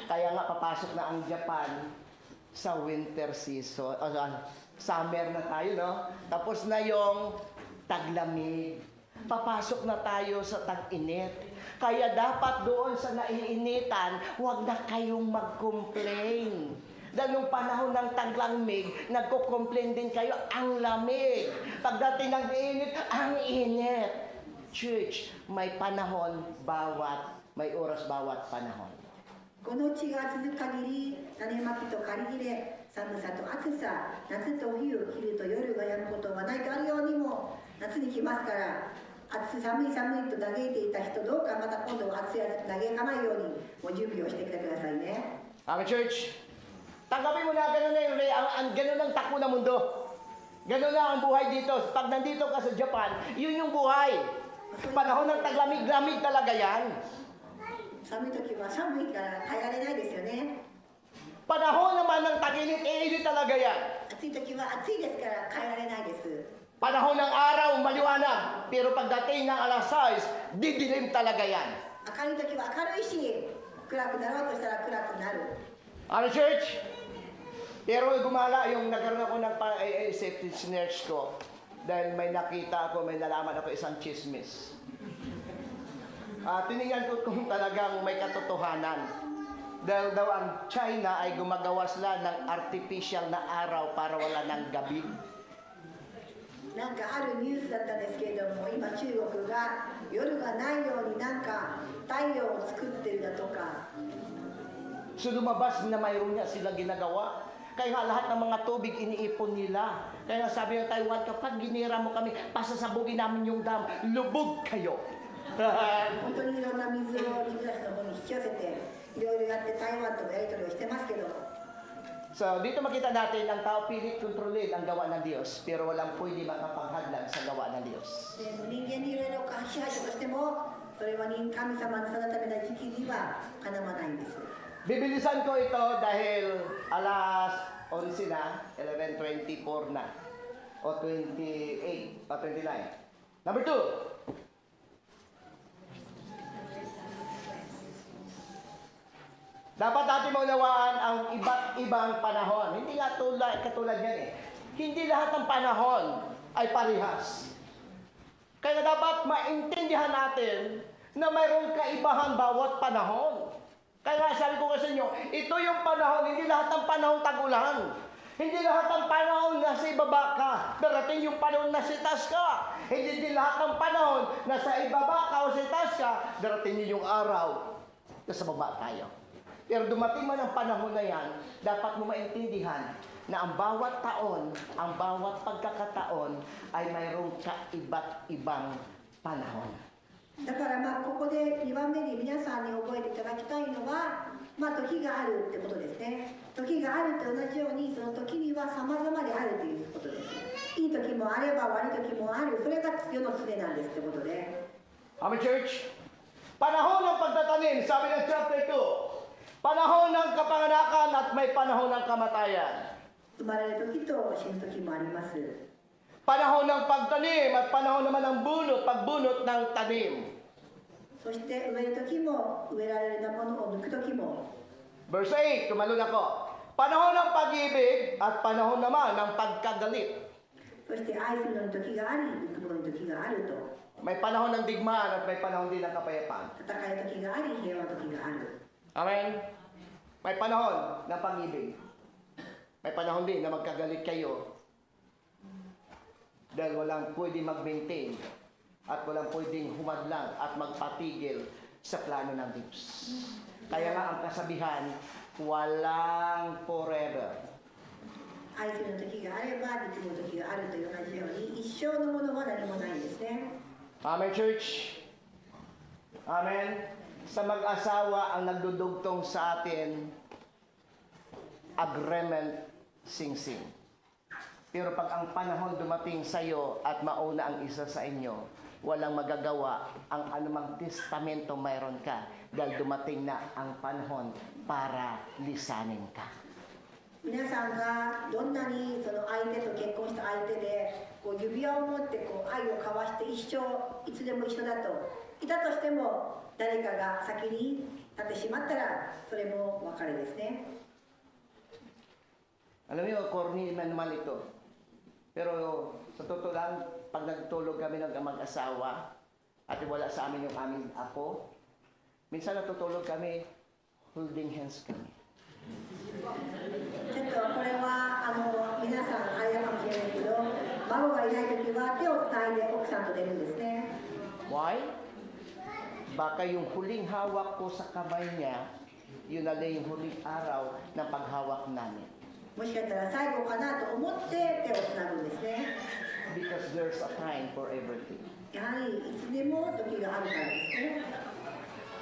Kaya nga papasok na ang Japan sa winter season, summer na tayo, no? Tapos na yung taglamig. Papasok na tayo sa tag-init. Kaya dapat doon sa naiinitan, huwag na kayong mag-complain. Dahil nung panahon ng taglamig, nagko-complain din kayo, ang lamig. Pagdating ng init, ang init. Church, may panahon may oras bawat panahon. この地が続く限り、種まきと刈り入れ、寒さと暑さ、夏と冬、昼と夜がやむことがないとあるようにも、夏に来ますから、寒いと嘆いていた人、どうかまた今度暑い嘆かないように、もう準備をしてきてくださいね。Amen, church. Tanggapin mo na ganun na yung ganun ang takbo ng mundo. Ganun na ang buhay dito. Pag nandito ka sa Japan, yun yung buhay. Panahon ng taglamig-lamig talaga yan. 寒い時は寒いから耐えられないですよね。 Panahon naman ng tag-init talaga yan. 暑い時は暑いですから耐えられないです。 Panahon ng araw, maliwanag. Pero pagdating ng alas 6, didilim talaga yan. 明るい時は明るいし、暗くなろうとしたら暗くなる。 Ano, church? Pero gumala yung nagkaroon ako ng safety search ko dahil may nakita ako, may nalaman ako isang chismis. Tinignan ko kung talagang may katotohanan. Dahil daw ang China ay gumagawa sila ng artificial na araw para wala ng gabi. なんかあるニュースだったんですけれども、今中国が夜がないようになんか太陽を作ってるだとか。 So lumabas na mayroon nga sila ginagawa. Kaya nga lahat ng mga tubig iniipon nila. Kaya nga sabi ng Taiwan, kapag ginira mo kami, pasasabugin namin yung dam, lubog kayo. 本当にいろんな水を自分たちの方に引き寄せていろいろやって台湾ともやり取りをしてますけど。 So, dito makita natin ang tao pilit kontrolin ang gawa ng Diyos, pero walang pwede makapaghadlang sa gawa ng Diyos. 人間にいろいろ支配者としても、それは神様の定めた時期にはかなわないんです。 Bibilisan ko ito dahil alas 11 na, 11:24 na, o 28, o 29. Number 2. Dapat natin maunawaan ang iba't ibang panahon. Hindi nga katulad yan eh. Hindi lahat ng panahon ay parehas. Kaya dapat maintindihan natin na mayroong kaibahan bawat panahon. Kaya nga sabi ko sa inyo, ito yung panahon, hindi lahat ng panahon tag-ulan. Hindi lahat ng panahon nasa ibaba ka. Darating yung panahon na sitas ka. Hindi din lahat ng panahon nasa ibaba ka o sitas ka. Darating din yung araw na sa baba tayo. Pero dumating man ang panahon na yan, dapat mo maintindihan na ang bawat taon, ang bawat pagkakataon ay mayroong kaiba't ibang panahon. だからここで2番目に皆さんに覚えていただきたいのは、時があるってことですね。時があると同じように、その時には様々であるということです。いい時もあれば悪い時もある。それが世の常なんですってことで。Amen, church? Panahon ng pagtatanim, sabi ng chapter 2. Panahon ng kapanganakan at may panahon ng kamatayan. 生まれる時と死ぬ時もあります。 Panahon ng pagtanim at panahon naman ng pagbunot ng tanim. そして植える時も植えられるものを抜く時も。 Verse 8, tumalon ako. Panahon ng pag-ibig at panahon naman ng pagkagalit. そして愛するのに時があり、抜くものに時があると。 May panahon ng digmaan at may panahon din ng kapayapaan. 戦い時があり、平和の時がある。 Amen? May panahon ng pag-ibig. May panahon din na magkagalit kayo. Dahil walang pwedeng mag-maintain at walang pwedeng humadlang at magpatigil sa plano ng Diyos. Kaya nga ang kasabihan, walang forever. 愛する時があれば、憎む時があると同じように、一生のものは何もないんですね。 Amen, church? Amen? Sa mag-asawa ang nagdudugtong sa atin, agreement, sing-sing. Pero pag ang panahon dumating sa iyo at mauna ang isa sa inyo, walang magagawa ang anumang testamento mayroon ka dahil dumating na ang panahon para lisanin ka. 皆さんがどんなにその相手と結婚した相手で指輪を持って愛を交わして一生いつでも一緒だといたとしても、誰かが先に立ってしまったらそれも別れですね。 Alam niyo, corny naman ito. Pero sa totoo lang, pag nagtulog kami ng mag-asawa at wala sa amin yung aming apo, minsan natutulog kami, holding hands kami. ちょっとこれは皆さんあれかもしれないけど、孫がいない時は手をつないで奥さんと寝るんですね。 Why? Baka yung huling hawak ko sa kamay niya, yun na yung huling araw ng paghawak namin. もしかしたら最後かなと思って手をつなぐんですね。 Because there's a time for everything. やはりいつでも時があるからですね。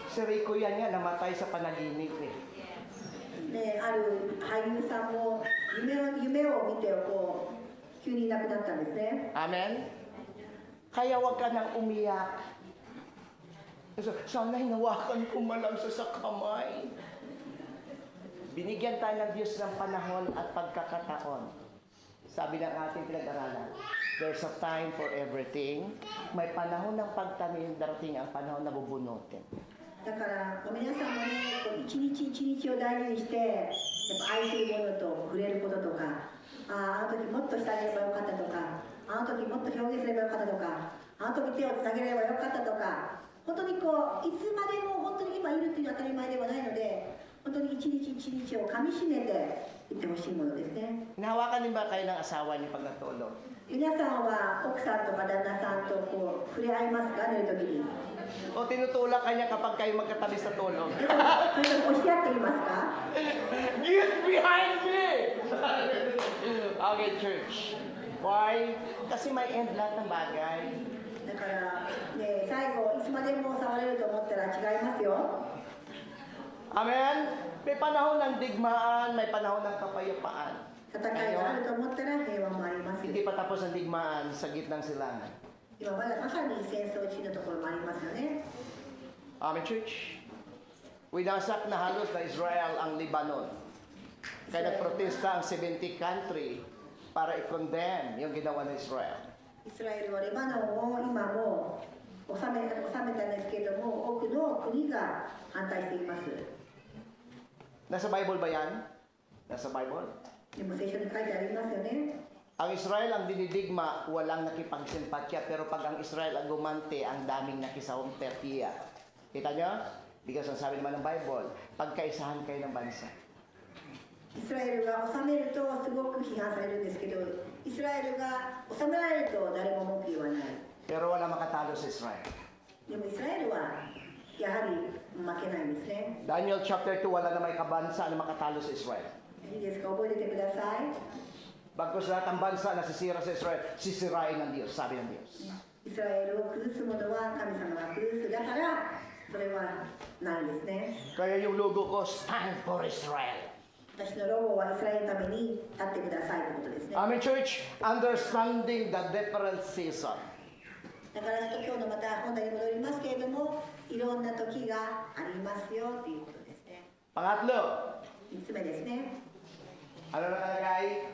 Si Rico yan nga, namatay sa panaginip eh. で、ある俳優さんも夢を見て急にいなくなったんですね。 Amen? Kaya wag ka nang umiyak. Sana hinawakan ko malang sa kamay. Binigyan tayo ng Diyos ng panahon at pagkakataon. Sabi ng ating pinag-aralan, there's a time for everything. May panahon ng pagtanim, darating ang panahon na bubunutin. だから皆さんもね、一日一日を大事にして、やっぱ愛するものと触れることとか、あの時もっとしてあげればよかったとか、あの時もっと表現すればよかったとか、あの時手をつなげればよかったとか、本当にいつまでも本当に今いるっていうのは当たり前ではないので、本当に一日一日をかみしめていってほしいものですね。 Hinahawakan din ba kayo ng asawa niyo pag natulog? 皆さんは奥さんとか旦那さんと触れ合いますか、寝る時に。 O tinutulak ka niya kapag kayo magkatabi sa tulog? それとも押し合っていますか？ Get behind me! Okay, church. Why? Kasi may end lahat ng bagay. だからね、最後いつまでも触れると思ったら違いますよ。 Amen? May panahon ng digmaan, may panahon ng kapayapaan. 戦いがあると思ったら平和もあります。 Hindi pa tapos ang digmaan sa gitnang silangan. 今まだまさに戦争中のところもありますよね。 Amen, church? Winasak na halos na Israel ang Lebanon. Kaya nagprotesta ang 70 country para i-condemn yung ginawa ng Israel. イスラエルはレバノンを今も収めたんですけれども、多くの国が反対しています。 Nasa Bible ba yan? Nasa Bible? でも聖書に書いてありますよね。 Ang Israel ang dinidigma, walang nakipagsimpatya. Pero pag ang Israel ang gumante, ang daming nakisaumpertiya. Kita nyo? Because ang sabi naman ng Bible, pagkaisahan kayo ng bansa. イスラエルが治めるとすごく批判されるんですけど、イスラエルが治められると誰も文句言わない。 Pero wala makatalo sa Israel. でもイスラエルはやはり負けないんですね。 Daniel chapter 2, wala na may kabansa na makatalo sa Israel. いいですか、覚えててください。 Bagkus lahat ng bansa na sisira sa Israel, sisirain ng Diyos, sabi ng Diyos. イスラエルを崩す者は神様が崩す。だからそれはないですね。 Kaya yung logo ko, Stand for Israel. 私のロゴはイスラエルのために立ってくださいということですね。 Amen, church, understanding the different season. だからちょっと今日のまた本題に戻りますけれども、いろんな時がありますよということですね。 Pangatlo, 3つ目ですね。 ano nakalagay?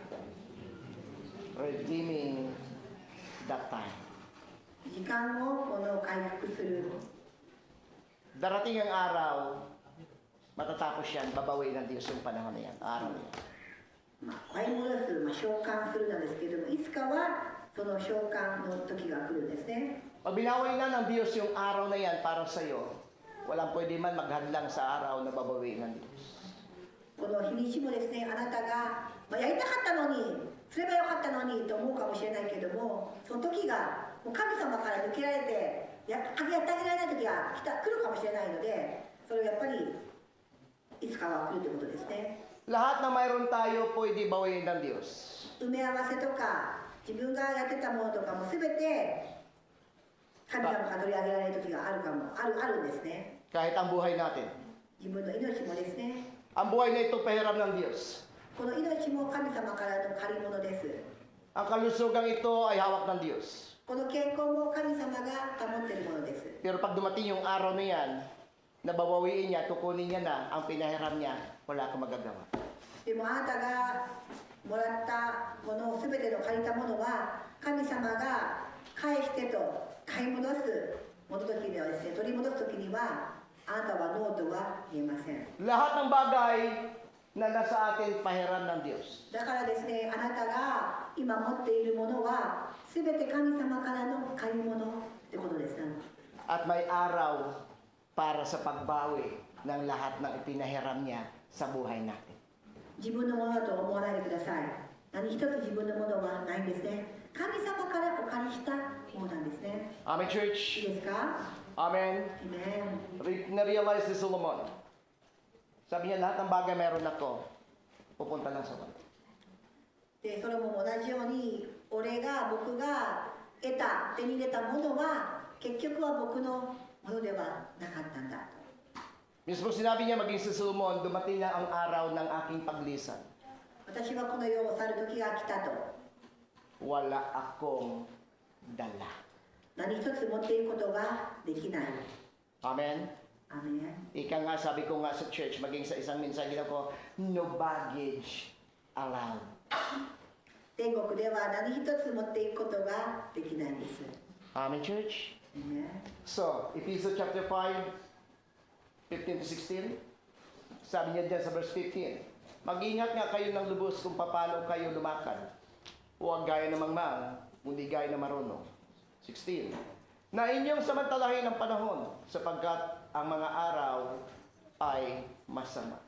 Redeeming the time. 時間をこの回復する。 Darating ang araw, matatapos yan, babawi ng Diyos yung panahon na yan, araw na yan. 買い戻す、召喚するなんですけれども、いつかはその召喚の時が来るんですね。 Pag binawi na ng Diyos yung araw na yan para sa iyo, walang pwede man maghadlang sa araw na babawi ng Diyos. この日にちもですね、あなたが、やりたかったのに、すればよかったのにと思うかもしれないけども、その時がもう神様から抜けられて、やってあげられない時が来るかもしれないので、それをやっぱりいつかは来るということですね。 Lahat na mayroon tayo pwede bawiin ng Diyos. 埋め合わせとか、自分がやってたものとかもすべて神様から取り上げられる時があるんですね。 Kahit ang buhay natin. 自分の命もですね。 Ang buhay na ito pahiram ng Diyos. この命も神様からの借り物です。 Ang kalusugang ito ay hawak ng Diyos. この健康も神様が保っているものです。 Pero pag dumating yung araw na yan, nababawiin niya, tukunin niya na ang pinahiram niya, wala kang magagawa. でもあなたがもらったものを全ての借りたものは神様が返してと買い戻す時にはですね、取り戻す時にはあなたはノーとは言えません。 Lahat ng bagay na nasa atin pahiram ng Diyos. だからですね、あなたが今持っているものは全て神様からの借り物ってことですね。 At may araw para sa pagbawi ng lahat ng ipinahiram niya sa buhay natin. 自分のものだと思わないでください。何一つ自分のものはないんですね。神様からお借りしたものなんですね。 Amen, い church? いですか？ Amen. Amen。 Na-realize ni Solomon. Sabi niya, lahat ng bagay meron ako. Pupunta lang sa wala. でソロモンも同じように僕が手に入れたものは結局は僕のものではなかったんだ。 Mismo sinabi niya maging si Solomon, dumating na ang araw ng aking paglisan. 私はこの世を去る時が来たと。 Wala akong dala. 何一つ持っていることができない。 Amen? アメン。 Ika nga, sabi ko nga sa church, maging sa isang mensahe ko, no baggage allowed. 天国では何一つ持っていくことができないんです。 Amen, church? アメン。 So, Ephesians chapter 5, 15 to 16. Sabi niya dyan sa verse 15, mag-ingat nga kayo ng lubos kung paano kayo lumakad. Huwag gaya ng mangmang, kundi gaya ng marunong. 16. Na inyong samantalahin ang panahon, sapagkat ang mga araw ay masama.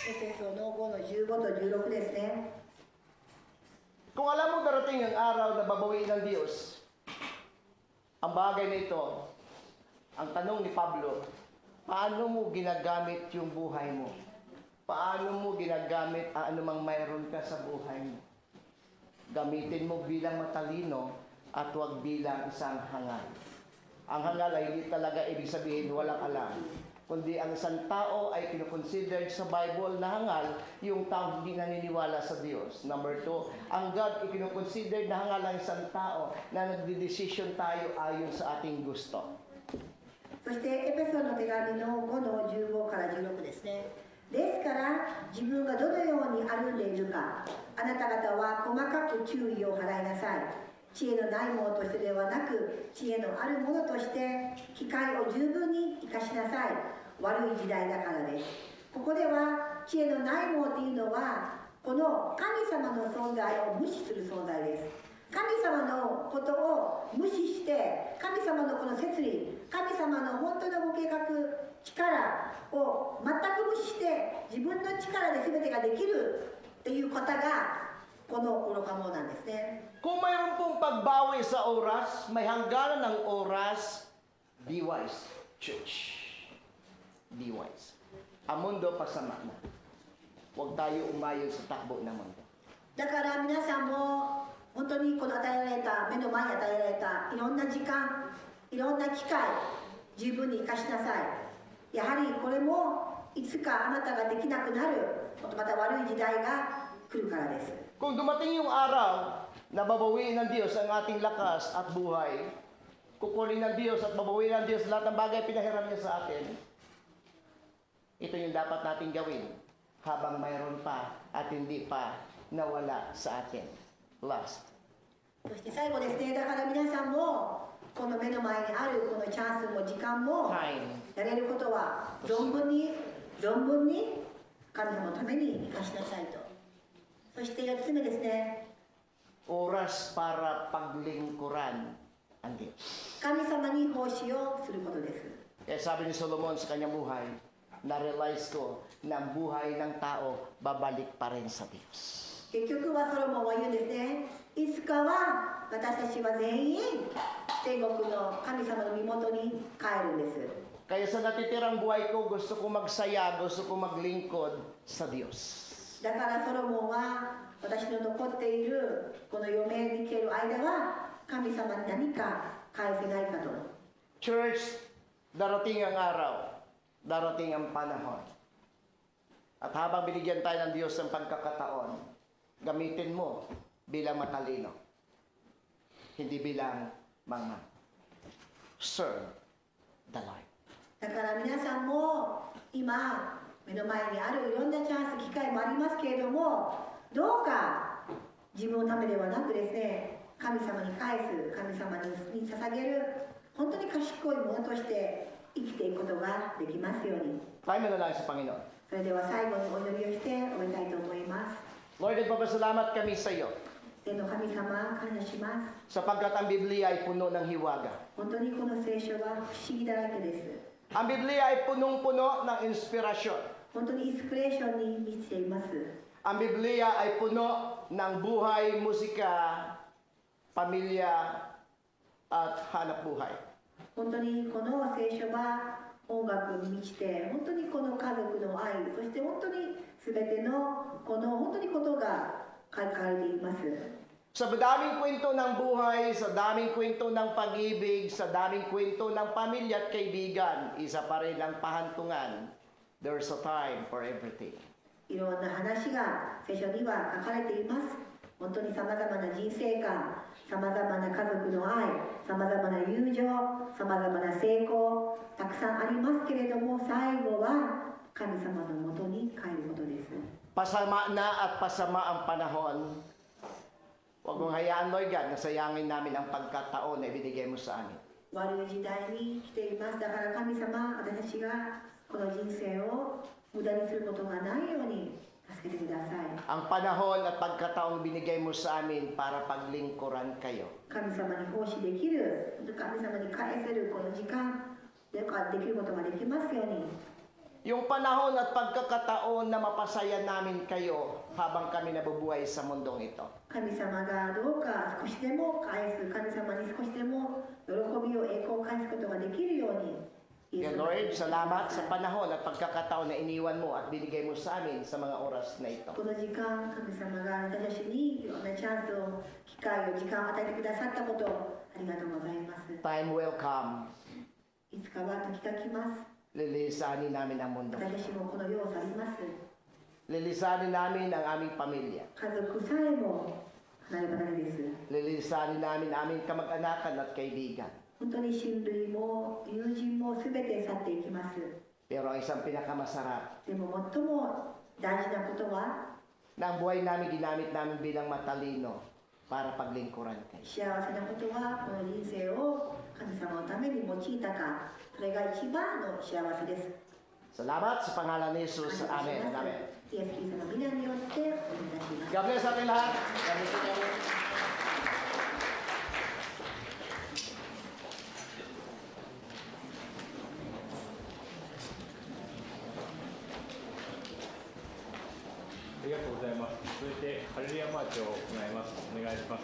エペソの5の15と16ですね。 Kung alam mo darating ang araw na babawiin ng Diyos, ang bagay na ito, ang tanong ni Pablo, paano mo ginagamit yung buhay mo? Paano mo ginagamit ang anumang mayroon ka sa buhay mo? Gamitin mo bilang matalino at huwag bilang isang hangal. Ang hangal ay hindi talaga ibig sabihin walang alam. Kundi ang isang tao ay kinoconsidered sa Bible na hangal, yung tao hindi naniniwala sa Diyos. Number 2, ang God ay kinoconsidered na hangal ang isang tao na nagdidesisyon tayo ayon sa ating gusto. そしてエペソの手紙の5の15から16ですね。ですから自分がどのように歩んでいるか、あなた方は細かく注意を払いなさい。知恵のないものとしてではなく、知恵のあるものとして機会を十分に生かしなさい。悪い時代だからです。ここでは知恵のないものというのは、この神様の存在を無視する存在です。神様のことを無視して神様のこの摂理、神様の本当のご計画、力を全く無視して自分の力で全てができるっていう方がこの愚か者なんですね。 Kung mayroon pong pagbawi sa oras, may hangganan ng oras, be wise, church. Be wise. Ang mundo pasama na. Huwag tayo umayon sa takbo ng mundo. だから皆さんも本当にこの与えられた、目の前に与えられたいろんな時間、いろんな機会、十分に生かしなさい。やはりこれもいつかあなたができなくなる、また悪い時代が来るからです。 Kung dumating yung araw na babawiin ng Diyos ang ating lakas at buhay, kukunin ng Diyos at babawiin ng Diyos lahat ng bagay pinahiram niya sa atin, ito yung dapat natin gawin habang mayroon pa at hindi pa nawala sa atin. Last. そして最後ですね、だから皆さんもこの目の前にあるこのチャンスも時間も Time. やれることは存分に神様のために生かしなさいと。そして4つ目ですね、 Oras para paglingkuran ang Diyos. 神様に奉仕をすることです。 Kaya sabi ni Solomon sa kanyang buhay, na-realize ko na ang buhay ng tao babalik pa rin sa Diyos. 結局はソロモンは言うんですね、いつかは私たちは全員天国の神様の身元に帰るんです。 Kaya sa natitirang buhay ko, gusto ko magsaya, gusto ko maglingkod sa Diyos. だからソロモンは私の残っているこの余命に生きる間は神様に何か返せないかと。 Church, darating ang araw, darating ang panahon. At habang binigyan tayo ng Diyos ng pagkakataon, gamitin mo bilang matalino, hindi bilang mga serve the Lord. だから皆さんも今目の前にあるいろんなチャンス機会もありますけれども、どうか自分のためではなくですね、神様に返す、神様に捧げる本当に賢いものとして生きていくことができますように。 Tayo manalangin sa Panginoon. それでは最後にお祈りをして終えたいと思います。 Lord, nagpapasalamat kami sa iyo 天の神様、感謝します。 sapagkat ang Biblia ay puno ng hiwaga. 本当にこの聖書は不思議だらけです。 Ang Biblia ay punong-puno ng inspirasyon. 本当にインスピレーションに満ちています。 Ang Biblia ay puno ng buhay, musika, pamilya, at hanap buhay. 本当にこの聖書は音楽に満ちて、本当にこの家族の愛、そして本当に全てのこの本当にことが書かれています。 Sa daming kwento ng buhay, sa daming kwento ng pag-ibig, sa daming kwento ng pamilya at kaibigan, isa pa rin ang pahantungan. There's a time for everything. いろんな話が聖書には書かれています。本当にさまざまな人生観、さまざまな家族の愛、さまざまな友情、さまざまな成功、たくさんありますけれども、最後は神様のもとに帰ることです。 Pasama na at pasama ang panahon. Huwag mong hayaan, Lord God, na sayangin namin ang pagkataon na ibinigay mo sa amin. 悪い時代に来ています。だから神様、私たちがこの人生を無駄にすることがないように助けてください。 Ang panahon at pagkataong binigay mo sa amin para paglingkuran kayo. 神様に奉仕できる、神様に返せるこの時間できることができますように。 Yung panahon at pagkakataon na mapasaya namin kayo habang kami nabubuhay sa mundong ito. 神様がどうか少しでも返す、神様に少しでも喜びを栄光を返すことができるように。 Dear Lord, salamat sa panahon at pagkakataon na iniwan mo at binigay mo sa amin sa mga oras na ito. この時間、神様が私たちにいろんなチャンスを、機会を、時間を与えてくださったこと、ありがとうございます。 Time will come. いつかは時が来ます。 Lilisanin namin ang mundo. 私たちもこの世を去ります。 Lilisanin namin ang aming pamilya. 家族さえも離れ離れです。 Lilisanin namin ang aming kamag-anakan at kaibigan. 本当に親類も友人も全て去っていきます。 Pero ang isang pinakamasarap, でも最も大事なことは、 na ang buhay namin ginamit namin bilang matalino para paglingkuran kayo. 幸せなことはこの人生を神様のために用いたか、それが一番の幸せです。 Salamat sa pangalan ni Jesus. Amen. Amen. イエス・キリストの皆によってお願いいたします。 God bless ating lahat. God bless you. ありがとうございます。続いてハレルヤマーチを行います。お願いします。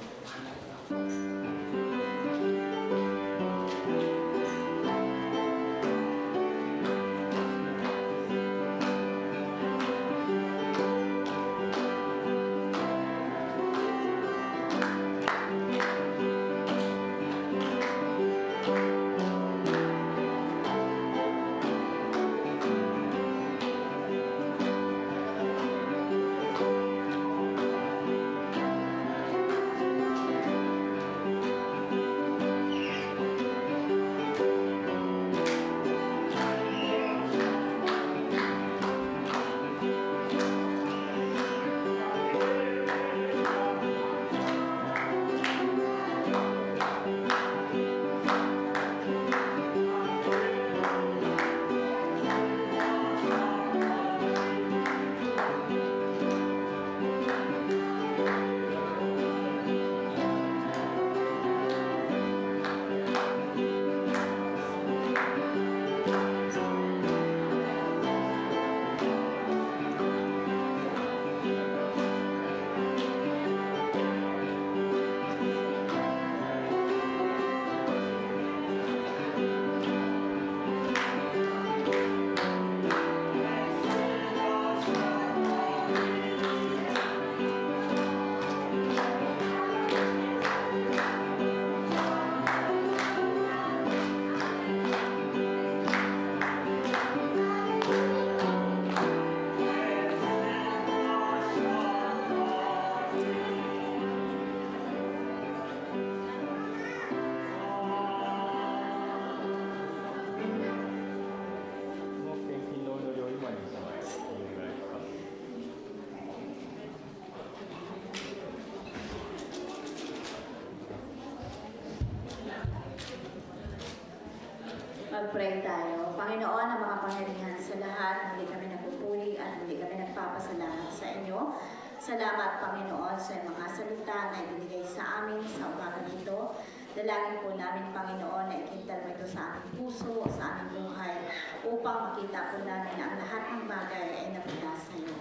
Mag-pray tayo. Panginoon, ang mga pangyarihan sa lahat, hindi kami nagpupuri at hindi kami nagpapasalamat sa inyo. Salamat, Panginoon, sa mga salita na ibinigay sa amin sa umagang ito. Dalangin po namin, Panginoon, na ikintal mo ito sa aming puso, sa aming buhay, upang makita po namin na ang lahat ng bagay ay napula sa iyo.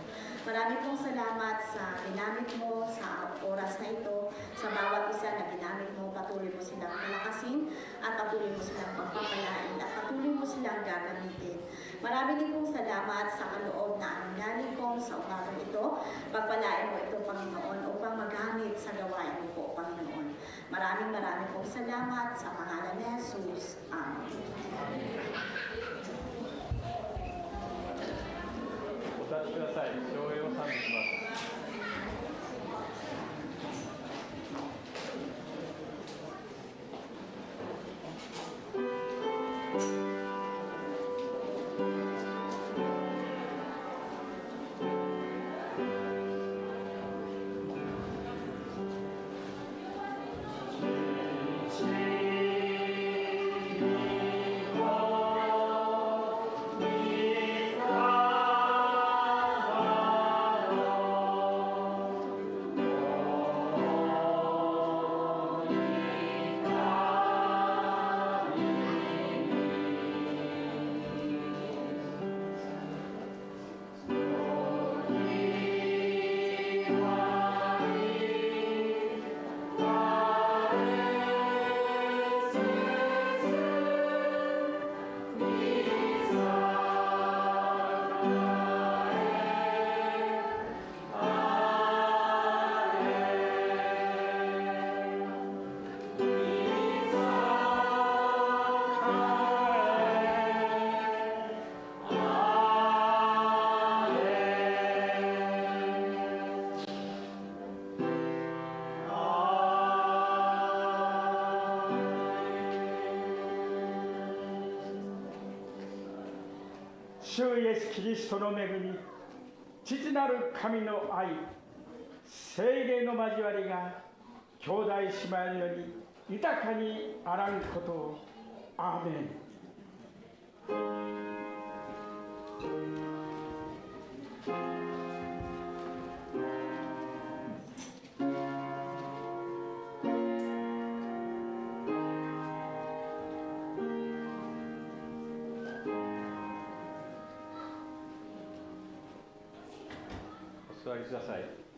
Marami pong salamat sa ginamit mo sa oras na ito, sa bawat isa na ginamit mo, patuloy mo silang palakasin at patuloy mo silang pagpapalain at patuloy mo silang gagamitin. Marami din pong salamat sa kaloob na anong ko sa umagang ito. Pagpalain mo ito, Panginoon, upang magamit sa gawain mo po, Panginoon. Maraming pong salamat sa pangalan ni Jesus. Amen. お立ちください。照英を賛美します。主イエス・キリストの恵み、父なる神の愛、聖霊の交わりが兄弟姉妹のように豊かにあらんことを。アーメン。座りください。